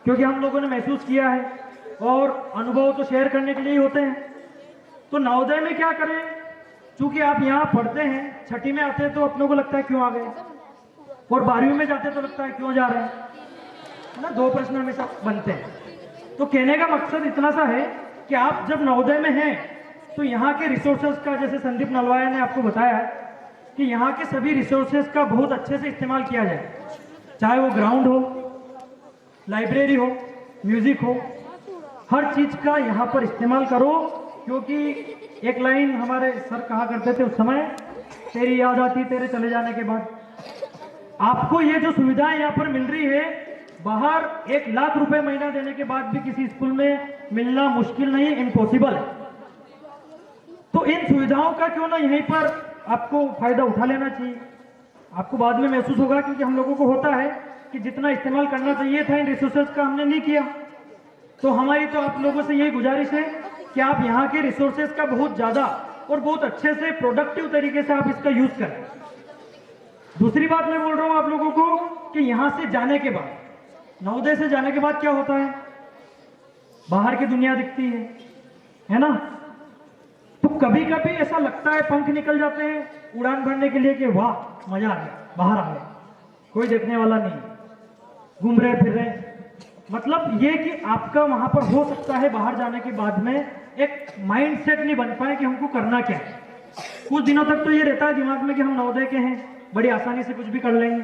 क्योंकि हम लोगों ने महसूस किया है और अनुभव तो शेयर करने के लिए ही होते हैं। तो नवोदय में क्या करें, चूंकि आप यहाँ पढ़ते हैं, छठी में आते हैं तो अपनों को लगता है क्यों आ गए, और 12वीं में जाते तो लगता है क्यों जा रहे हैं, है ना। दो प्रश्न हमेशा बनते हैं। तो कहने का मकसद इतना सा है कि आप जब नवोदय में हैं तो यहाँ के रिसोर्सेज का, जैसे संदीप नलवाया ने आपको बताया है कि यहाँ के सभी रिसोर्सेज का बहुत अच्छे से इस्तेमाल किया जाए, चाहे वो ग्राउंड हो, लाइब्रेरी हो, म्यूजिक हो, हर चीज का यहाँ पर इस्तेमाल करो। क्योंकि एक लाइन हमारे सर कहा करते थे उस समय, तेरी याद आती तेरे चले जाने के बाद। आपको ये जो सुविधाएं यहाँ पर मिल रही है, बाहर 1 लाख रुपए महीना देने के बाद भी किसी स्कूल में मिलना मुश्किल नहीं, इम्पॉसिबल है। तो इन सुविधाओं का क्यों ना यहीं पर आपको फायदा उठा लेना चाहिए। आपको बाद में महसूस होगा, क्योंकि हम लोगों को होता है कि जितना इस्तेमाल करना चाहिए था इन रिसोर्सेज का हमने नहीं किया। तो हमारी तो आप लोगों से यही गुजारिश है कि आप यहाँ के रिसोर्सेज का बहुत ज्यादा और बहुत अच्छे से प्रोडक्टिव तरीके से आप इसका यूज करें। दूसरी बात मैं बोल रहा हूँ आप लोगों को कि यहाँ से जाने के बाद, नवोदय से जाने के बाद क्या होता है, बाहर की दुनिया दिखती है ना। तो कभी कभी ऐसा लगता है पंख निकल जाते हैं उड़ान भरने के लिए कि वाह मजा आ गया, बाहर आ गया, कोई देखने वाला नहीं, घूम रहे फिर रहे। मतलब ये कि आपका वहां पर हो सकता है बाहर जाने के बाद में एक माइंड सेट नहीं बन पाए कि हमको करना क्या है। कुछ दिनों तक तो ये रहता है दिमाग में कि हम नवोदय के हैं, बड़ी आसानी से कुछ भी कर लेंगे,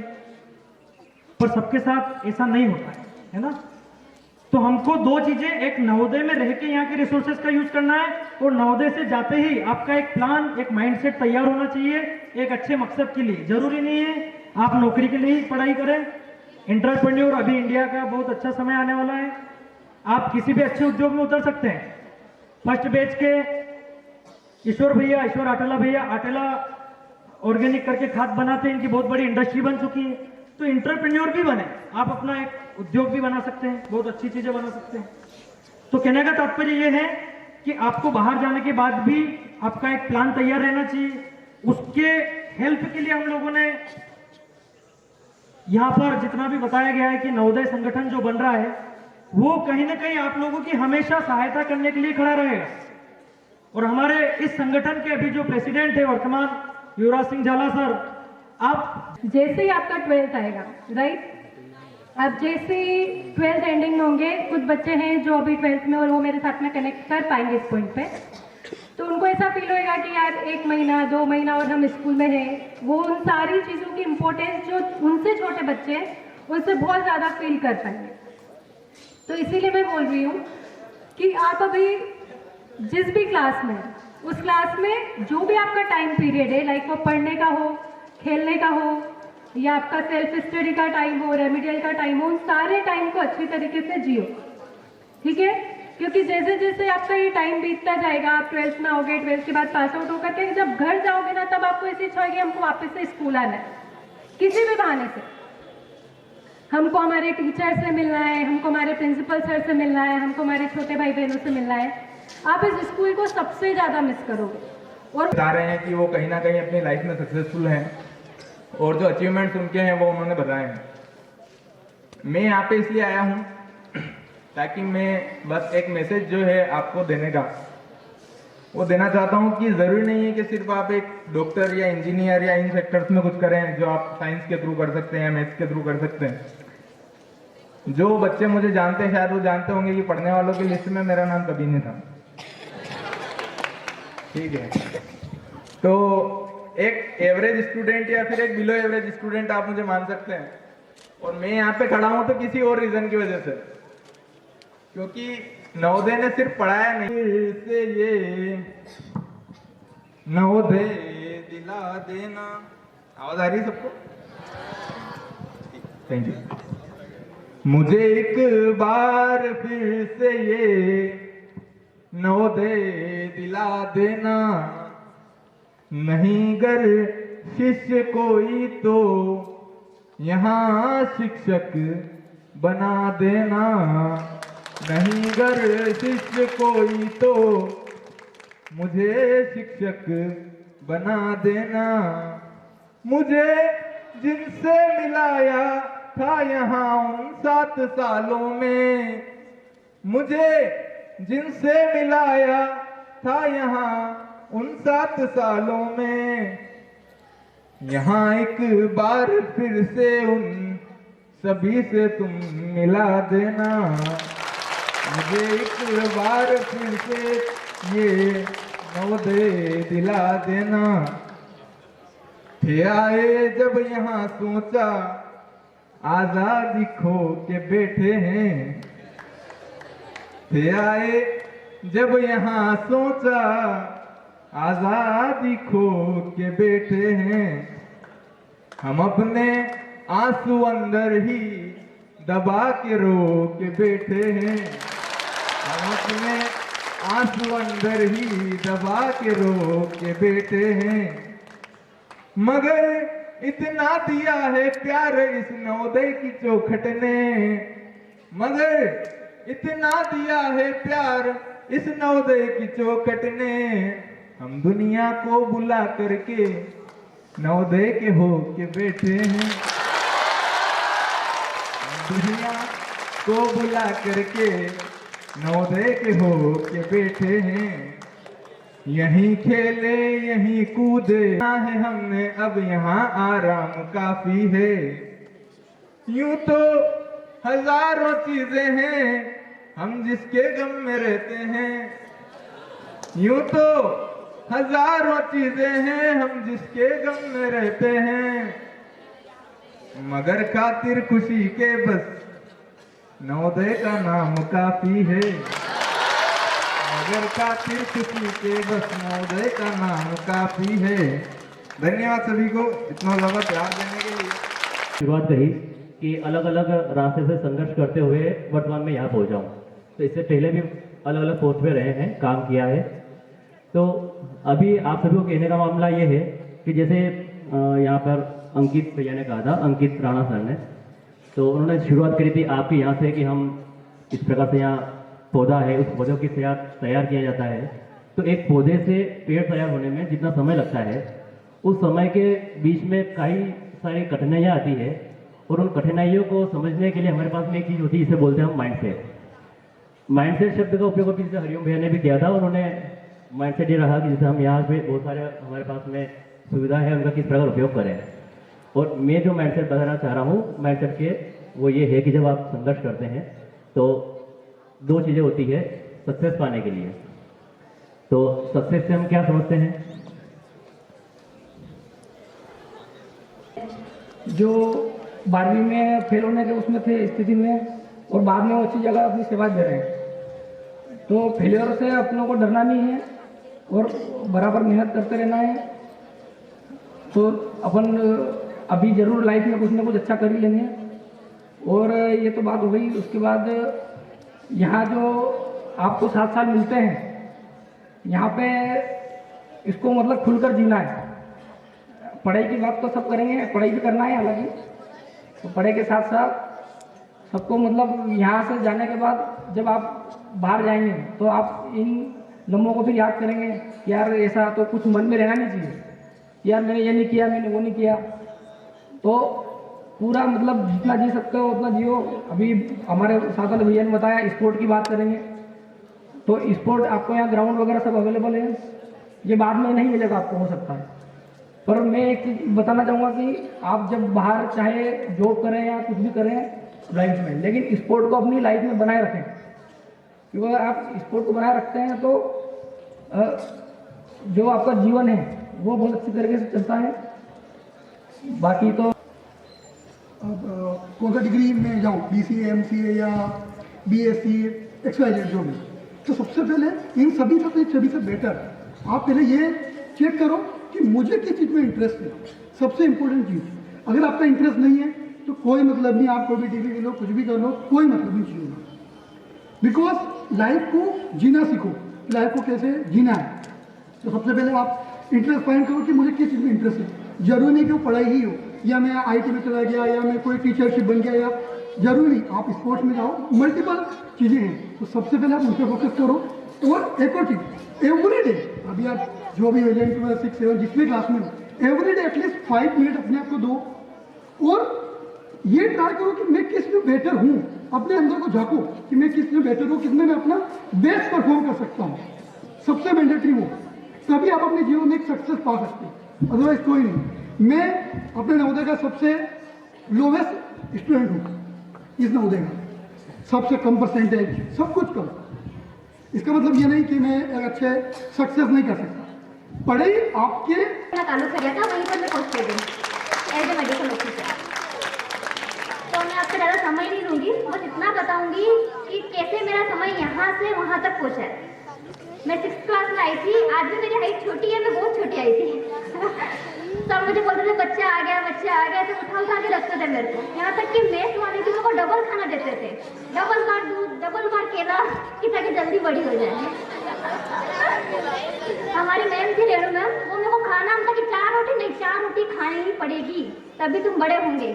पर सबके साथ ऐसा नहीं होता है ना। तो हमको दो चीजें, एक नवोदय में रह के यहाँ के रिसोर्सेज का यूज करना है, और नवोदय से जाते ही आपका एक प्लान, एक माइंडसेट तैयार होना चाहिए एक अच्छे मकसद के लिए। जरूरी नहीं है आप नौकरी के लिए ही पढ़ाई करें। एंटरप्रेन्योर अभी इंडिया का बहुत अच्छा समय आने वाला है, आप किसी भी अच्छे उद्योग में उतर सकते हैं। फर्स्ट बैच के ईश्वर आटेला भैया, आटेला ऑर्गेनिक करके खाद बनाते हैं, इनकी बहुत बड़ी इंडस्ट्री बन चुकी है। तो एंटरप्रेन्योर भी बने, आप अपना एक उद्योग भी बना सकते हैं, बहुत अच्छी चीजें बना सकते हैं। तो कहने का तात्पर्य यह है कि आपको बाहर जाने के बाद भी आपका एक प्लान तैयार रहना चाहिए। उसके हेल्प के लिए हम लोगों ने यहाँ पर जितना भी बताया गया है कि नवोदय संगठन जो बन रहा है वो कहीं ना कहीं आप लोगों की हमेशा सहायता करने के लिए खड़ा रहेगा। और हमारे इस संगठन के अभी जो प्रेसिडेंट है वर्तमान, युवराज सिंह झाला सर, आप जैसे ही आपका 12th आएगा, राइट, अब जैसे ही 12th एंडिंग में होंगे, कुछ बच्चे हैं जो अभी 12th में और वो मेरे साथ में कनेक्ट कर पाएंगे इस पॉइंट पे, तो उनको ऐसा फील होएगा कि यार 1 महीना 2 महीना और हम स्कूल में हैं। वो उन सारी चीज़ों की इम्पोर्टेंस जो उनसे छोटे बच्चे हैं उनसे बहुत ज़्यादा फील कर पाएंगे। तो इसीलिए मैं बोल रही हूँ कि आप अभी जिस भी क्लास में, उस क्लास में जो भी आपका टाइम पीरियड है, लाइक वो पढ़ने का हो, खेलने का हो, या आपका सेल्फ स्टडी का टाइम हो, रेमिडियल का टाइम हो, उन सारे टाइम को अच्छी तरीके से जियो, ठीक है? क्योंकि जैसे जैसे आपका ये टाइम बीतता जाएगा, आप 12th में आओगे, 12th के बाद पास आउट होकर के जब घर जाओगे ना, तब आपको ऐसी इच्छा होगी हमको वापस से स्कूल आना है, किसी भी बहाने से। हमको हमारे टीचर से मिलना है, हमको हमारे प्रिंसिपल सर से मिलना है, हमको हमारे छोटे भाई बहनों से मिलना है। आप इस स्कूल को सबसे ज़्यादा मिस करोगे। और बता रहे हैं कि वो कहीं ना कहीं अपनी लाइफ में सक्सेसफुल हैं और जो अचीवमेंट्स उनके हैं वो उन्होंने बताए हैं। मैं यहाँ पे इसलिए आया हूँ ताकि मैं बस एक मैसेज जो है आपको देने का वो देना चाहता हूँ कि ज़रूरी नहीं है कि सिर्फ आप एक डॉक्टर या इंजीनियर या इन सेक्टर्स में कुछ करें जो आप साइंस के थ्रू कर सकते हैं या मैथ्स के थ्रू कर सकते हैं। जो बच्चे मुझे जानते हैं शायद वो जानते होंगे कि पढ़ने वालों की लिस्ट में मेरा नाम कभी नहीं था, ठीक है? तो एक एवरेज स्टूडेंट या फिर एक बिलो एवरेज स्टूडेंट आप मुझे मान सकते हैं। और मैं यहाँ पे खड़ा हूँ तो किसी और रीजन की वजह से, क्योंकि नवोदय ने सिर्फ पढ़ाया नहीं, से ये नवोदय दिला देना। आवाज आ रही है सबको? Thank you. मुझे एक बार फिर से ये नवोदय दिला देना, नहीं गर शिष्य कोई तो यहाँ शिक्षक बना देना, नहीं गर शिष्य कोई तो मुझे शिक्षक बना देना। मुझे जिनसे मिलाया था यहाँ उन 7 सालों में, मुझे जिनसे मिलाया था यहाँ उन 7 सालों में, यहाँ एक बार फिर से उन सभी से तुम मिला देना। मुझे एक बार फिर से ये नवोदय दिला देना। थे आए जब यहाँ सोचा आजादी खो के बैठे हैं, थे आए जब यहाँ सोचा आजादी खो के बैठे हैं। हम अपने आंसू अंदर ही दबा के रो के बैठे हैं, हम अपने आंसू अंदर ही दबा के रो के बैठे हैं। मगर इतना दिया है प्यार इस नवोदय की चौखट ने, मगर इतना दिया है प्यार इस नवोदय की चौखट ने। हम दुनिया को बुला करके नवोदय के हो के बैठे हैं, दुनिया को बुला करके नवोदय के हो के बैठे हैं। यहीं खेले यहीं कूदे है हमने, अब यहाँ आराम काफी है। यूं तो हजारों चीजें हैं हम जिसके गम में रहते हैं, यूं तो हजारों चीजें हैं हम जिसके गम में रहते हैं। मगर खातिर खुशी के बस नवोदय का नाम काफी है, मगर खातिर खुशी के बस नवोदय का नाम काफी है। धन्यवाद सभी को इतना ज्यादा प्यार देने के लिए। शुरुआत कही कि अलग अलग रास्ते से संघर्ष करते हुए वर्तमान में यहाँ पहुँचा हूँ। तो इससे पहले भी अलग अलग पोस्ट पे रहे हैं, काम किया है। तो अभी आप सभी को कहने का मामला ये है कि जैसे यहाँ पर अंकित भैया ने कहा था, अंकित राणा सर ने, तो उन्होंने शुरुआत करी थी आपके यहाँ से कि हम इस प्रकार से यहाँ पौधा है, उस पौधे को तैयार किया जाता है। तो एक पौधे से पेड़ तैयार होने में जितना समय लगता है, उस समय के बीच में कई सारी कठिनाइयाँ आती है, और उन कठिनाइयों को समझने के लिए हमारे पास में एक चीज़ होती है, जिसे बोलते हैं हम माइंडसेट। माइंडसेट शब्द का उपयोग अभी जैसे हरिओम भैया ने भी किया था। उन्होंने माइंडसेट ये रहा कि जैसे हम यहाँ पे बहुत सारे हमारे पास में सुविधा है, उनका किस प्रकार उपयोग करें। और मैं जो माइंडसेट बताना चाह रहा हूँ माइंडसेट के, वो ये है कि जब आप संघर्ष करते हैं तो 2 चीज़ें होती है सक्सेस पाने के लिए। तो सक्सेस से हम क्या समझते हैं? जो 12वीं में फेल होने के उसमें थे स्थिति में, और बाद में वो अच्छी जगह अपनी सेवा दे रहे हैं। तो फेलियर से अपनों को डरना नहीं है और बराबर मेहनत करते रहना है। तो अपन अभी जरूर लाइफ में कुछ ना कुछ अच्छा कर ही लेंगे। और ये तो बात हो गई। उसके बाद यहाँ जो आपको 7 साल मिलते हैं, यहाँ पे इसको मतलब खुलकर जीना है। पढ़ाई की बात तो सब करेंगे, पढ़ाई भी करना है हालांकि, तो पढ़ाई के साथ साथ सबको मतलब यहाँ से जाने के बाद जब आप बाहर जाएंगे तो आप इन लम्हों को फिर याद करेंगे कि यार ऐसा तो कुछ मन में रहना नहीं चाहिए, यार मैंने ये नहीं किया, मैंने वो नहीं किया। तो पूरा मतलब जितना जी सकते हो उतना जियो। अभी हमारे साथ वाले भैया ने बताया स्पोर्ट की बात करेंगे, तो स्पोर्ट आपको यहाँ ग्राउंड वगैरह सब अवेलेबल है। ये बाद में नहीं मिलेगा आपको, हो सकता है। पर मैं एक चीज़ बताना चाहूँगा कि आप जब बाहर चाहे जॉब करें या कुछ भी करें लाइफ में, लेकिन स्पोर्ट को अपनी लाइफ में बनाए रखें। क्योंकि अगर आप स्पोर्ट को बनाए रखते हैं तो जो आपका जीवन है वो बहुत अच्छी तरीके से चलता है। बाकी तो अब कौन सा डिग्री में जाऊँ, BCA, MCA या BSc, XYZ जो भी, तो सबसे पहले इन सभी से बेटर आप पहले ये चेक करो कि मुझे किस चीज़ में इंटरेस्ट है। सबसे इम्पोर्टेंट चीज़, अगर आपका इंटरेस्ट नहीं है तो कोई मतलब नहीं, आप कोई भी डिग्री ले लो, कुछ भी कर लो, कोई मतलब नहीं चाहिए। बिकॉज लाइफ को जीना सीखो, लाइफ को कैसे जीना है। तो सबसे पहले आप इंटरेस्ट फाइंड करो कि मुझे किस चीज़ में इंटरेस्ट है। जरूरी नहीं कि वो पढ़ाई ही हो, या मैं IT में चला गया, या मैं कोई टीचरशिप बन गया, या जरूरी नहीं आप स्पोर्ट्स में जाओ। मल्टीपल चीज़ें हैं, तो सबसे पहले आप उन पर फोकस करो। और एक और चीज़, एवरी डे, अभी आप जो भी 11, 12, 6, 7 जितने क्लास में हो, एवरी डे एटलीस्ट 5 मिनट अपने आप को दो और ये ट्राई करो कि मैं किस में बेटर हूँ। अपने अंदर को झाँको कि मैं किस में बेटर हूँ, किसमें मैं अपना बेस्ट परफॉर्म कर सकता हूँ। सबसे मैंडेटरी वो, तभी आप अपने जीवन में एक सक्सेस पा सकते हैं, अदरवाइज कोई नहीं। मैं अपने नवोदय का सबसे लोवेस्ट स्टूडेंट हूँ इस नवोदय का, सबसे कम परसेंटेज, सब कुछ कम। इसका मतलब ये नहीं कि मैं एक अच्छे सक्सेस नहीं कर सकता। पढ़ाई आपके ताल्लुक कर था, वहीं पर मैं पोस्टेड हूँ एज ए मेडिकल ऑफिसर। तो मैं आपसे ज़्यादा समय नहीं लूँगी, बस इतना बताऊँगी कि कैसे मेरा समय यहाँ से वहाँ तक पहुँचा है। मैं 6th क्लास में आई थी, आज भी मेरी हाइट छोटी है, मैं बहुत छोटी आई थी। सब मुझे बोलते थे बच्चा आ गया, तो उठा उठा के रखते थे मेरे को। यहाँ तक कि मेस वाले भी मेरे को डबल खाना देते थे, डबल बार दूध, डबल बार केला, कि ताकि जल्दी बड़ी हो जाए। हमारी मैम थी रेणु मैम, वो मेरे को खाना हमने कि 4 रोटी नहीं, 4 रोटी खानी ही पड़ेगी, तभी तुम बड़े होंगे।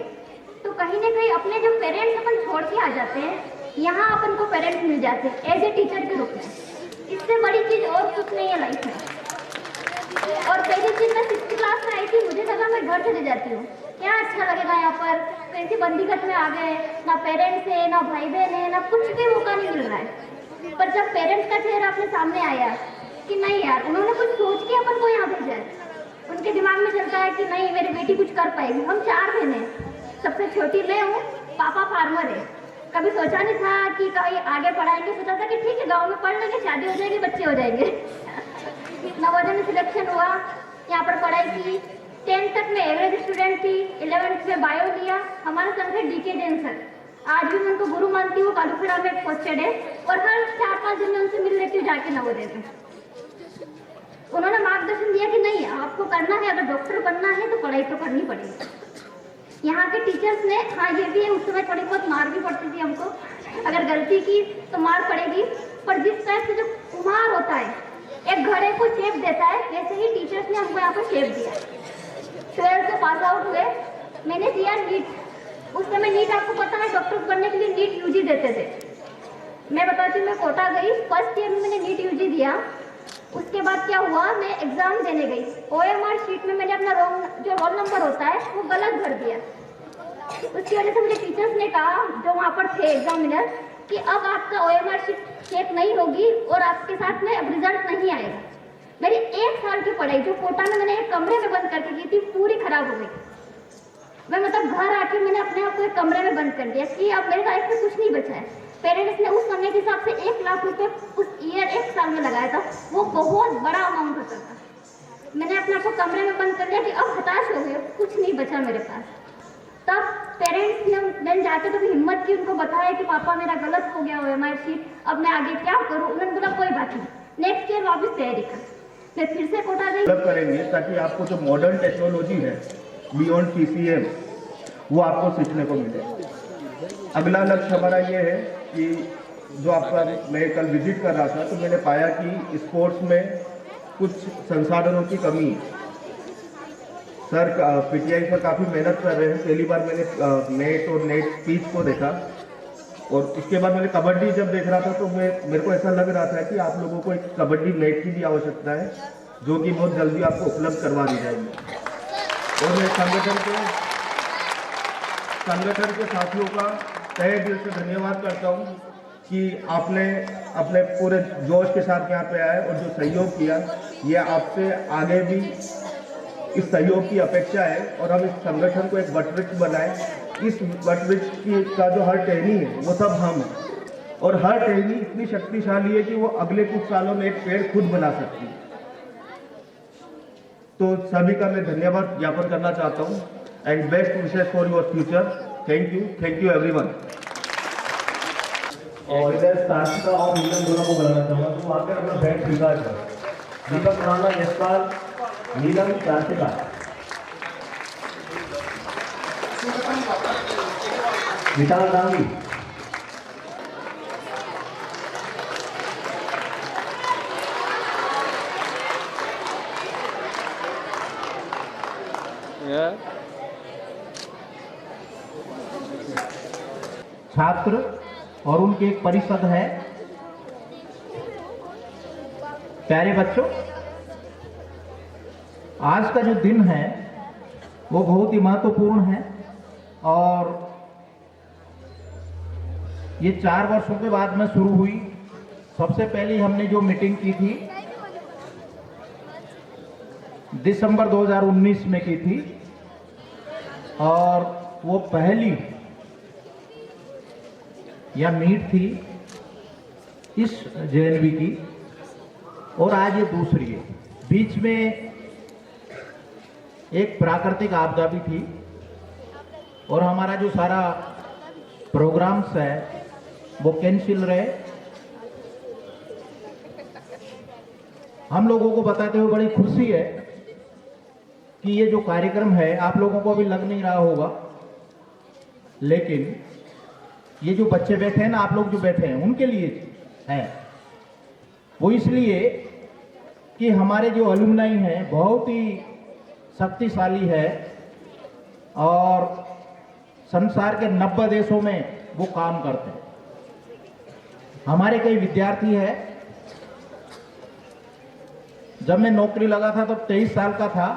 तो कहीं ना कहीं अपने जो पेरेंट्स अपन छोड़ के आ जाते हैं, यहाँ अपन को पेरेंट्स मिल जाते हैं एज ए टीचर के रूप में। इससे बड़ी चीज़ और कुछ नहीं है लाइफ में। और पहली चीज़, मैं 6th क्लास में आई थी, मुझे लगा मैं घर चले जाती हूँ, क्या अच्छा लगेगा यहाँ पर। तो ऐसी बंदीगत में आ गए, ना पेरेंट्स है, ना भाई बहन है, ना कुछ भी मौका नहीं मिल रहा है। पर जब पेरेंट्स का चेहरा अपने सामने आया कि नहीं यार, उन्होंने कुछ सोच के अपन को यहाँ भेजा है, उनके दिमाग में चलता है कि नहीं मेरी बेटी कुछ कर पाएगी। हम 4 बहनें, सबसे छोटी मैं हूँ, पापा फार्मर है। कभी सोचा नहीं था कि कहीं आगे पढ़ाएंगे, सोचा था कि ठीक है गांव में पढ़ लेंगे, शादी हो जाएगी, बच्चे हो जाएंगे। नवोदय में सिलेक्शन हुआ, यहाँ पर पढ़ाई की। 10th तक मैं एवरेज स्टूडेंट थी, 11th में बायो लिया। हमारे सर थे DK जैन सर, आज भी मैं उनको गुरु मानती हूँ। कालूखड़ा में पोस्टेड है और हर 4-5 दिन में उनसे मिल लेती हूँ जाके नवोदय में। उन्होंने मार्गदर्शन दिया कि नहीं आपको करना है, अगर डॉक्टर बनना है तो पढ़ाई तो करनी पड़ेगी। यहाँ के टीचर्स ने, हाँ ये भी है, उस समय थोड़ी बहुत मार भी पड़ती थी हमको, अगर गलती की तो मार पड़ेगी। पर जिस टाइप से जो कुम्हार होता है, एक घड़े को शेप देता है, वैसे ही टीचर्स ने हमको यहाँ पर शेप दिया। 12th को पास आउट हुए, मैंने दिया नीट। उस समय नीट आपको पता है, डॉक्टर बनने के लिए नीट UG देते थे। मैं बताती हूँ, मैं कोटा गई, फर्स्ट ईयर में मैंने नीट UG दिया। उसके बाद क्या हुआ, मैं एग्जाम देने गई, OMR शीट में मैंने अपना जो रोल नंबर होता है वो गलत भर दिया। उसकी वजह से मुझे टीचर्स ने कहा, जो वहाँ पर थे एग्जामिनर, कि अब आपका OMR शीट चेक नहीं होगी और आपके साथ में अब रिजल्ट नहीं आएगा। मेरी 1 साल की पढ़ाई जो कोटा में मैंने एक कमरे में बंद करके की थी, पूरी खराब हो गई। मैं मतलब घर आके मैंने अपने आप को एक कमरे में बंद कर दिया कि अब मेरे लाइफ में कुछ नहीं बचा है। पेरेंट्स ने उस समय के हिसाब से 1 लाख रुपए उस ईयर 1 साल में लगाया था, वो बहुत बड़ा अमाउंट होता था। मैंने अपने आप को कमरे में बंद कर लिया कि अब हताश हो गए, कुछ नहीं बचा मेरे पास। तब पेरेंट्स ने जाते तो भी हिम्मत की उनको बताया कि पापा मेरा गलत हो गया OMR शीट, अब मैं आगे क्या करूँ। उन्होंने बोला कोई बात नहीं, नेक्स्ट ईयर वापस तैयारी कर। मैं फिर से कोटा गई करेंगे ताकि आपको जो मॉडर्न टेक्नोलॉजी है बियॉन्ड PCM वो आपको सीखने को मिले। अगला लक्ष्य हमारा ये है कि जो आपका मैं कल विजिट कर रहा था तो मैंने पाया कि स्पोर्ट्स में कुछ संसाधनों की कमी है। सर PTI पर काफ़ी मेहनत कर रहे हैं। पहली बार मैंने नेट और नेट स्पीच को देखा और उसके बाद मैंने कबड्डी जब देख रहा था तो मेरे को ऐसा लग रहा था कि आप लोगों को एक कबड्डी नेट की भी आवश्यकता है जो कि बहुत जल्दी आपको उपलब्ध करवा दी जाएगी। और मैं संगठन के साथियों का तहे दिल से धन्यवाद करता हूँ कि आपने अपने पूरे जोश के साथ यहाँ पे आए और जो सहयोग किया, ये आपसे आगे भी इस सहयोग की अपेक्षा है और हम इस संगठन को एक वटवृक्ष बनाएं। इस वटवृक्ष की का जो हर टहनी है वो सब हम हैं और हर टहनी इतनी शक्तिशाली है कि वो अगले कुछ सालों में एक पेड़ खुद बना सकती है। तो सभी का मैं धन्यवाद ज्ञापन करना चाहता हूँ and best wishes for your future. Thank you everyone. और इधर ताशिका और नीलम दोनों को बुलाना चाहूँगा तो आकर अपना बैठ स्वीकार करें। दीपक राणा यशपाल, नीलम, ताशिका। विशाल गांधी, छात्र और उनके एक परिषद है। प्यारे बच्चों, आज का जो दिन है वो बहुत ही महत्वपूर्ण है और ये 4 वर्षों के बाद में शुरू हुई। सबसे पहले हमने जो मीटिंग की थी दिसंबर 2019 में की थी और वो पहली या मीट थी इस JNV की और आज ये दूसरी है। बीच में एक प्राकृतिक आपदा भी थी और हमारा जो सारा प्रोग्राम्स है वो कैंसिल रहे। हम लोगों को बताते हुए बड़ी खुशी है कि ये जो कार्यक्रम है आप लोगों को अभी लग नहीं रहा होगा, लेकिन ये जो बच्चे बैठे हैं ना, आप लोग जो बैठे हैं उनके लिए है। वो इसलिए कि हमारे जो अलुमनाई हैं बहुत ही शक्तिशाली है और संसार के 90 देशों में वो काम करते हैं। हमारे कई विद्यार्थी हैं। जब मैं नौकरी लगा था तब 23 साल का था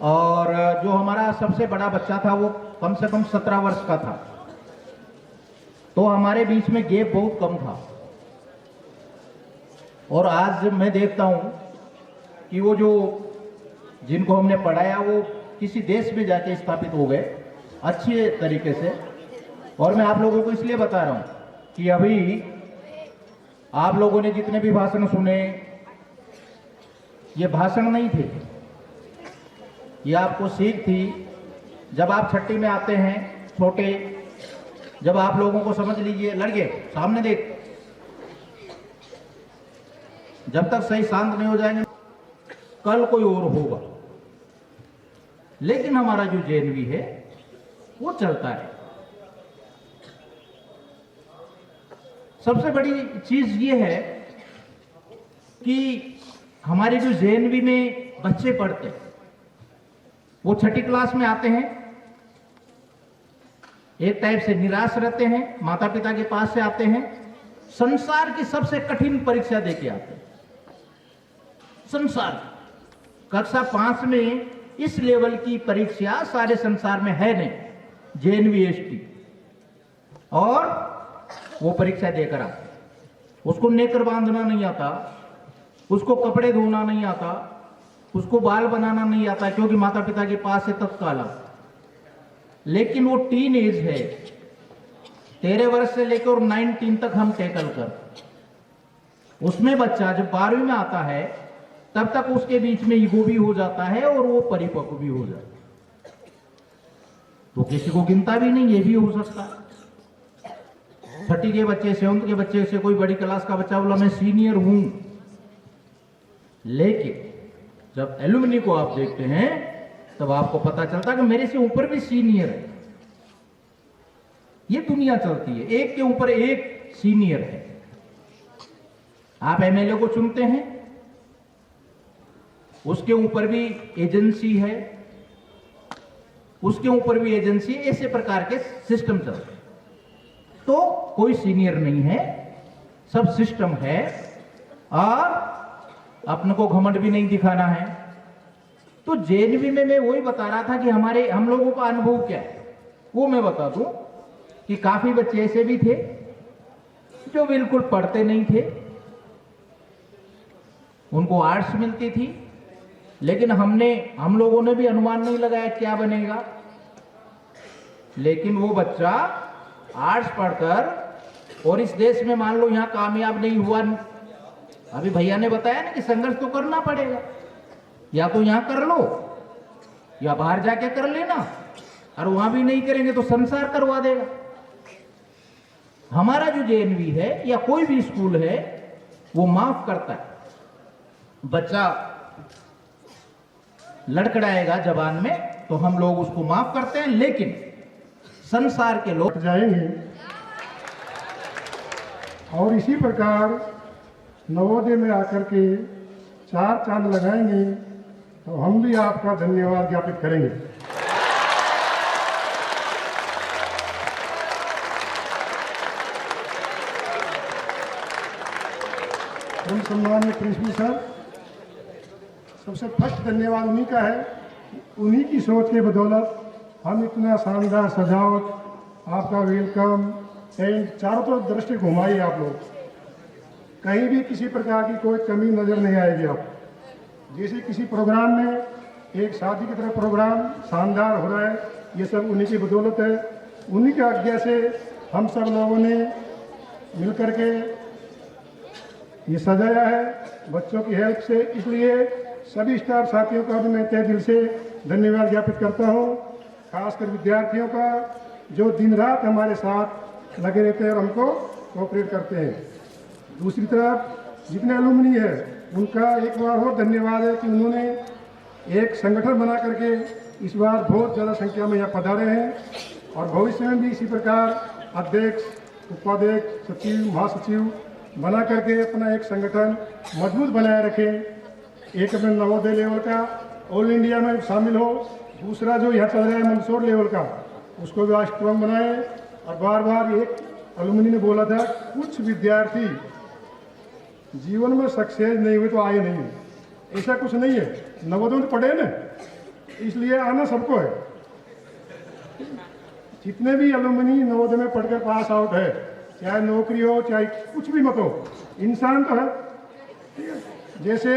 और जो हमारा सबसे बड़ा बच्चा था वो कम से कम 17 वर्ष का था। तो हमारे बीच में गैप बहुत कम था और आज मैं देखता हूं कि वो जो जिनको हमने पढ़ाया वो किसी देश में जाके स्थापित हो गए अच्छे तरीके से। और मैं आप लोगों को इसलिए बता रहा हूं कि अभी आप लोगों ने जितने भी भाषण सुने, ये भाषण नहीं थे, ये आपको सीख थी। जब आप छठी में आते हैं छोटे, जब आप लोगों को समझ लीजिए, लड़के सामने देख, जब तक सही शांत नहीं हो जाएंगे कल कोई और होगा। लेकिन हमारा जो JNV है वो चलता है। सबसे बड़ी चीज ये है कि हमारे जो JNV में बच्चे पढ़ते हैं वो छठी क्लास में आते हैं, एक टाइप से निराश रहते हैं, माता पिता के पास से आते हैं, संसार की सबसे कठिन परीक्षा देके आते हैं। संसार कक्षा 5 में इस लेवल की परीक्षा सारे संसार में है नहीं, JNV ST, और वो परीक्षा देकर आते। उसको नेकर बांधना नहीं आता, उसको कपड़े धोना नहीं आता, उसको बाल बनाना नहीं आता क्योंकि माता पिता के पास है तत्काल। लेकिन वो टीन एज है, 13 वर्ष से लेकर 19 तक हम टैकल कर। उसमें बच्चा जब 12वीं में आता है तब तक उसके बीच में ईगो भी हो जाता है और वो परिपक्व भी हो जाता है। तो किसी को गिनता भी नहीं, ये भी हो सकता है। छठी के बच्चे, सेवंथ के बच्चे से कोई बड़ी क्लास का बच्चा बोला मैं सीनियर हूं, लेकिन जब एलुमनी को आप देखते हैं तब आपको पता चलता है कि मेरे से ऊपर भी सीनियर है। ये दुनिया चलती है, एक के ऊपर एक सीनियर है। आप एमएलए को चुनते हैं, उसके ऊपर भी एजेंसी है, उसके ऊपर भी एजेंसी, ऐसे प्रकार के सिस्टम चलते हैं। तो कोई सीनियर नहीं है, सब सिस्टम है, और अपने को घमंड भी नहीं दिखाना है। तो जेएनवी में मैं वही बता रहा था कि हम लोगों का अनुभव क्या है, वो मैं बता दूं कि काफी बच्चे ऐसे भी थे जो बिल्कुल पढ़ते नहीं थे, उनको आर्ट्स मिलती थी, लेकिन हम लोगों ने भी अनुमान नहीं लगाया क्या बनेगा, लेकिन वो बच्चा आर्ट्स पढ़कर और इस देश में मान लो यहां कामयाब नहीं हुआ। अभी भैया ने बताया ना कि संघर्ष तो करना पड़ेगा, या तो यहां कर लो या बाहर जाके कर लेना, और वहां भी नहीं करेंगे तो संसार करवा देगा। हमारा जो जेएनवी है या कोई भी स्कूल है वो माफ करता है। बच्चा लड़खड़ाएगा जबान में तो हम लोग उसको माफ करते हैं, लेकिन संसार के लोग जाएंगे। और इसी प्रकार नवोदय में आकर के 4 चांद लगाएंगे तो हम भी आपका धन्यवाद ज्ञापित करेंगे। हम सम्मानीय प्रिंसिपल सर, सबसे फर्स्ट धन्यवाद उन्हीं का है। उन्हीं की सोच के बदौलत हम इतना शानदार सजावट, आपका वेलकम एंड चारों तरफ दृष्टि घुमाइए आप लोग, कहीं भी किसी प्रकार की कोई कमी नजर नहीं आएगी। आप जैसे किसी प्रोग्राम में एक शादी की तरह प्रोग्राम शानदार हो रहा है, ये सब उन्हीं की बदौलत है। उन्हीं की आज्ञा से हम सब लोगों ने मिलकर के ये सजाया है बच्चों की हेल्प से। इसलिए सभी स्टाफ साथियों का भी मैं तहे दिल से धन्यवाद ज्ञापित करता हूँ, खासकर विद्यार्थियों का जो दिन रात हमारे साथ लगे रहते हैं और हमको कोऑपरेट करते हैं। दूसरी तरफ जितने एलुमनी है उनका एक बार और धन्यवाद है कि उन्होंने एक संगठन बना करके इस बार बहुत ज़्यादा संख्या में यहाँ पधारे हैं, और भविष्य में भी इसी प्रकार अध्यक्ष, उपाध्यक्ष, सचिव, महासचिव बना करके अपना एक संगठन मजबूत बनाए रखें। एक अपने नवोदय लेवल का ऑल इंडिया में शामिल हो, दूसरा जो यहाँ चल रहा है मंदसौर लेवल का उसको भी आज स्ट्रॉन्ग बनाए। और बार बार एक एलुमनी ने बोला था कुछ विद्यार्थी जीवन में सक्सेस नहीं हुए तो आए नहीं, ऐसा कुछ नहीं है। नवोदय में पढ़े ना, इसलिए आना सबको है। जितने भी एलुमनी नवोदय में पढ़कर पास आउट है, चाहे नौकरी हो चाहे कुछ भी मत हो, इंसान तो है, ठीक है। जैसे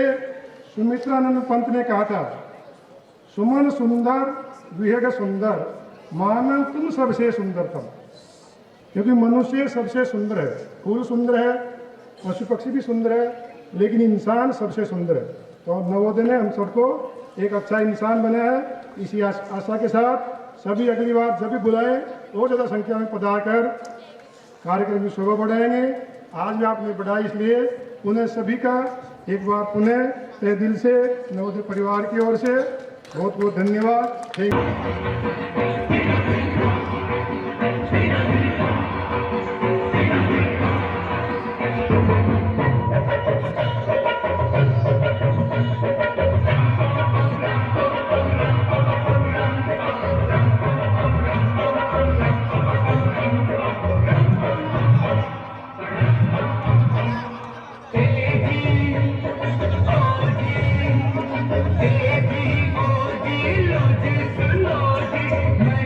सुमित्रानंद पंत ने कहा था, सुमन सुंदर विहग सुंदर, मानव तुम सबसे सुंदरतम। क्योंकि मनुष्य सबसे सुंदर है, फूल सुंदर है, पशु पक्षी भी सुंदर है, लेकिन इंसान सबसे सुंदर है। तो नवोदय ने हम सबको एक अच्छा इंसान बनाया है। इसी आशा के साथ सभी अगली बार जब भी बुलाए और ज़्यादा संख्या में पधार कर कार्यक्रम की शोभा बढ़ाएंगे। आज भी आपने बढ़ाई, इसलिए उन्हें सभी का एक बार पुनः तहे दिल से नवोदय परिवार की ओर से बहुत बहुत धन्यवाद। Thank you. लो जी, सुनो जी,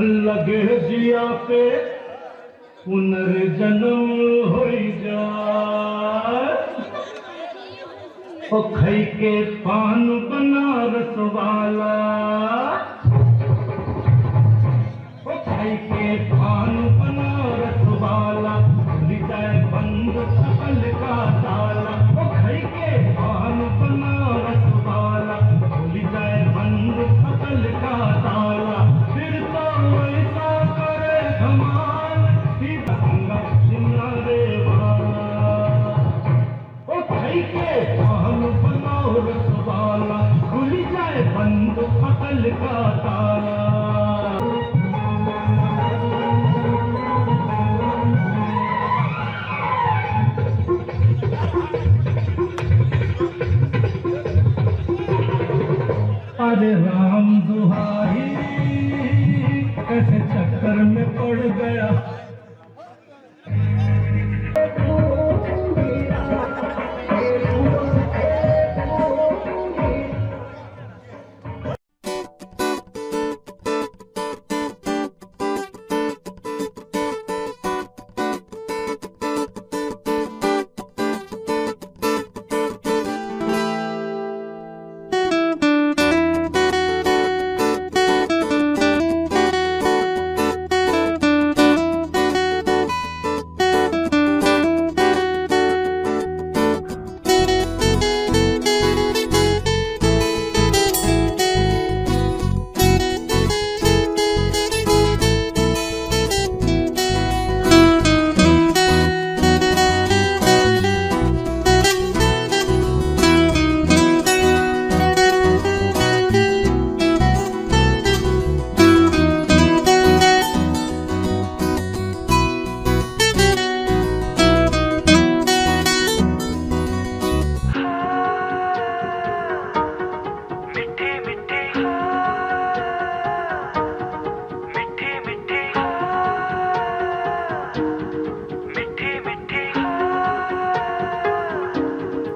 लगे जिया पे पुनर्जन्म हो जाए, ओ खई के पान बनारस वाला, ओ खई के पान बनारस वाला, खुल जाए बंद सकल का ताला, ओ खई के पान बनारस वाला, खुल जाए बंद सकल का ताला, फिर तो ऐसा करे धमाल सीधा सिंगारे वाला, ओ खई के पान बनारस वाला, खुल जाए बंद सकल का ताला। अरे राम दुहाई कैसे चक्कर में पड़ गया,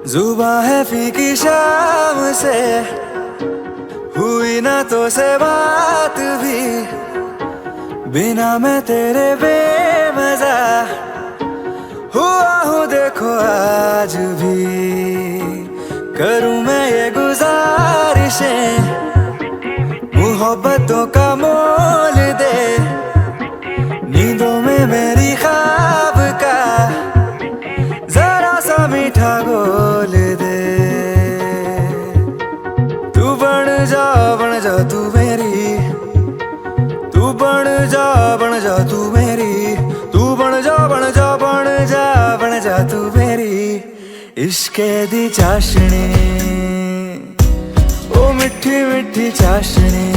जुबां है फीकी शाम से, हुई ना तो से बात भी, बिना मैं तेरे बेमजा हुआ हूँ देखो आज भी। करूँ मैं ये गुजारिशें, मोहब्बतों का मोल दे, नींदों में मेरी ख्वाब का जरा सा मीठा बोल दे। तू बन जा तू मेरी, तू बन जा तू मेरी, तू बन जा तू मेरी इश्के दी चाशनी, ओ मिठी मिठी चाशनी।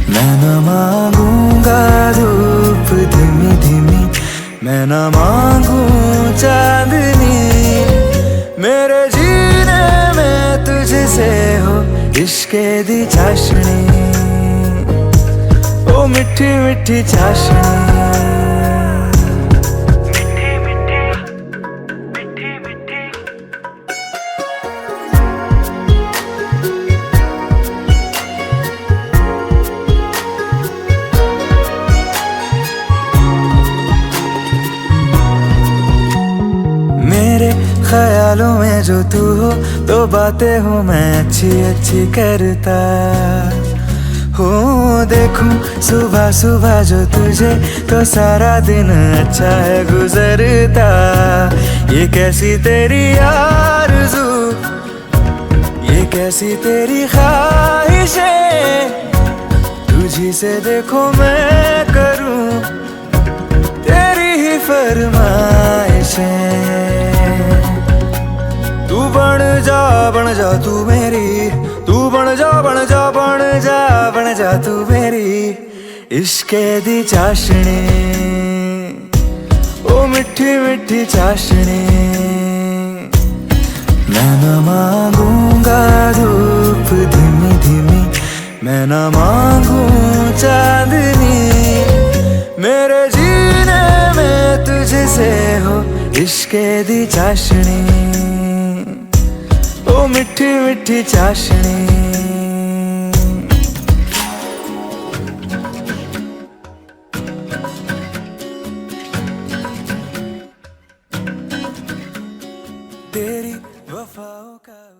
मैं न मांगूंगा धूप धीमी धीमी, मैं न मांगू चांदनी, मेरे जीने में तुझसे हो इश्के दी चाशनी, ओ मिठी मिठी चाशनी। ख्यालों में जो तू हो तो बातें हो मैं अच्छी अच्छी करता हूँ। देखूं सुबह सुबह जो तुझे तो सारा दिन अच्छा है गुजरता। ये कैसी तेरी आरज़ू, ये कैसी तेरी ख्वाहिशें, तुझी से देखो मैं करूं तेरी ही फरमाइशें। तू बन जा तू मेरी, तू बन जा तू मेरी इश्के दी चाशनी, ओ मिठी मिठी चाशनी। मैं न मांगूंगा धूप धीमी धीमी, मैं न मांगू चांदनी, मेरे जीने में तुझसे हो इश्के दी चाशनी, ओ मिठी मिठी चाशनी। का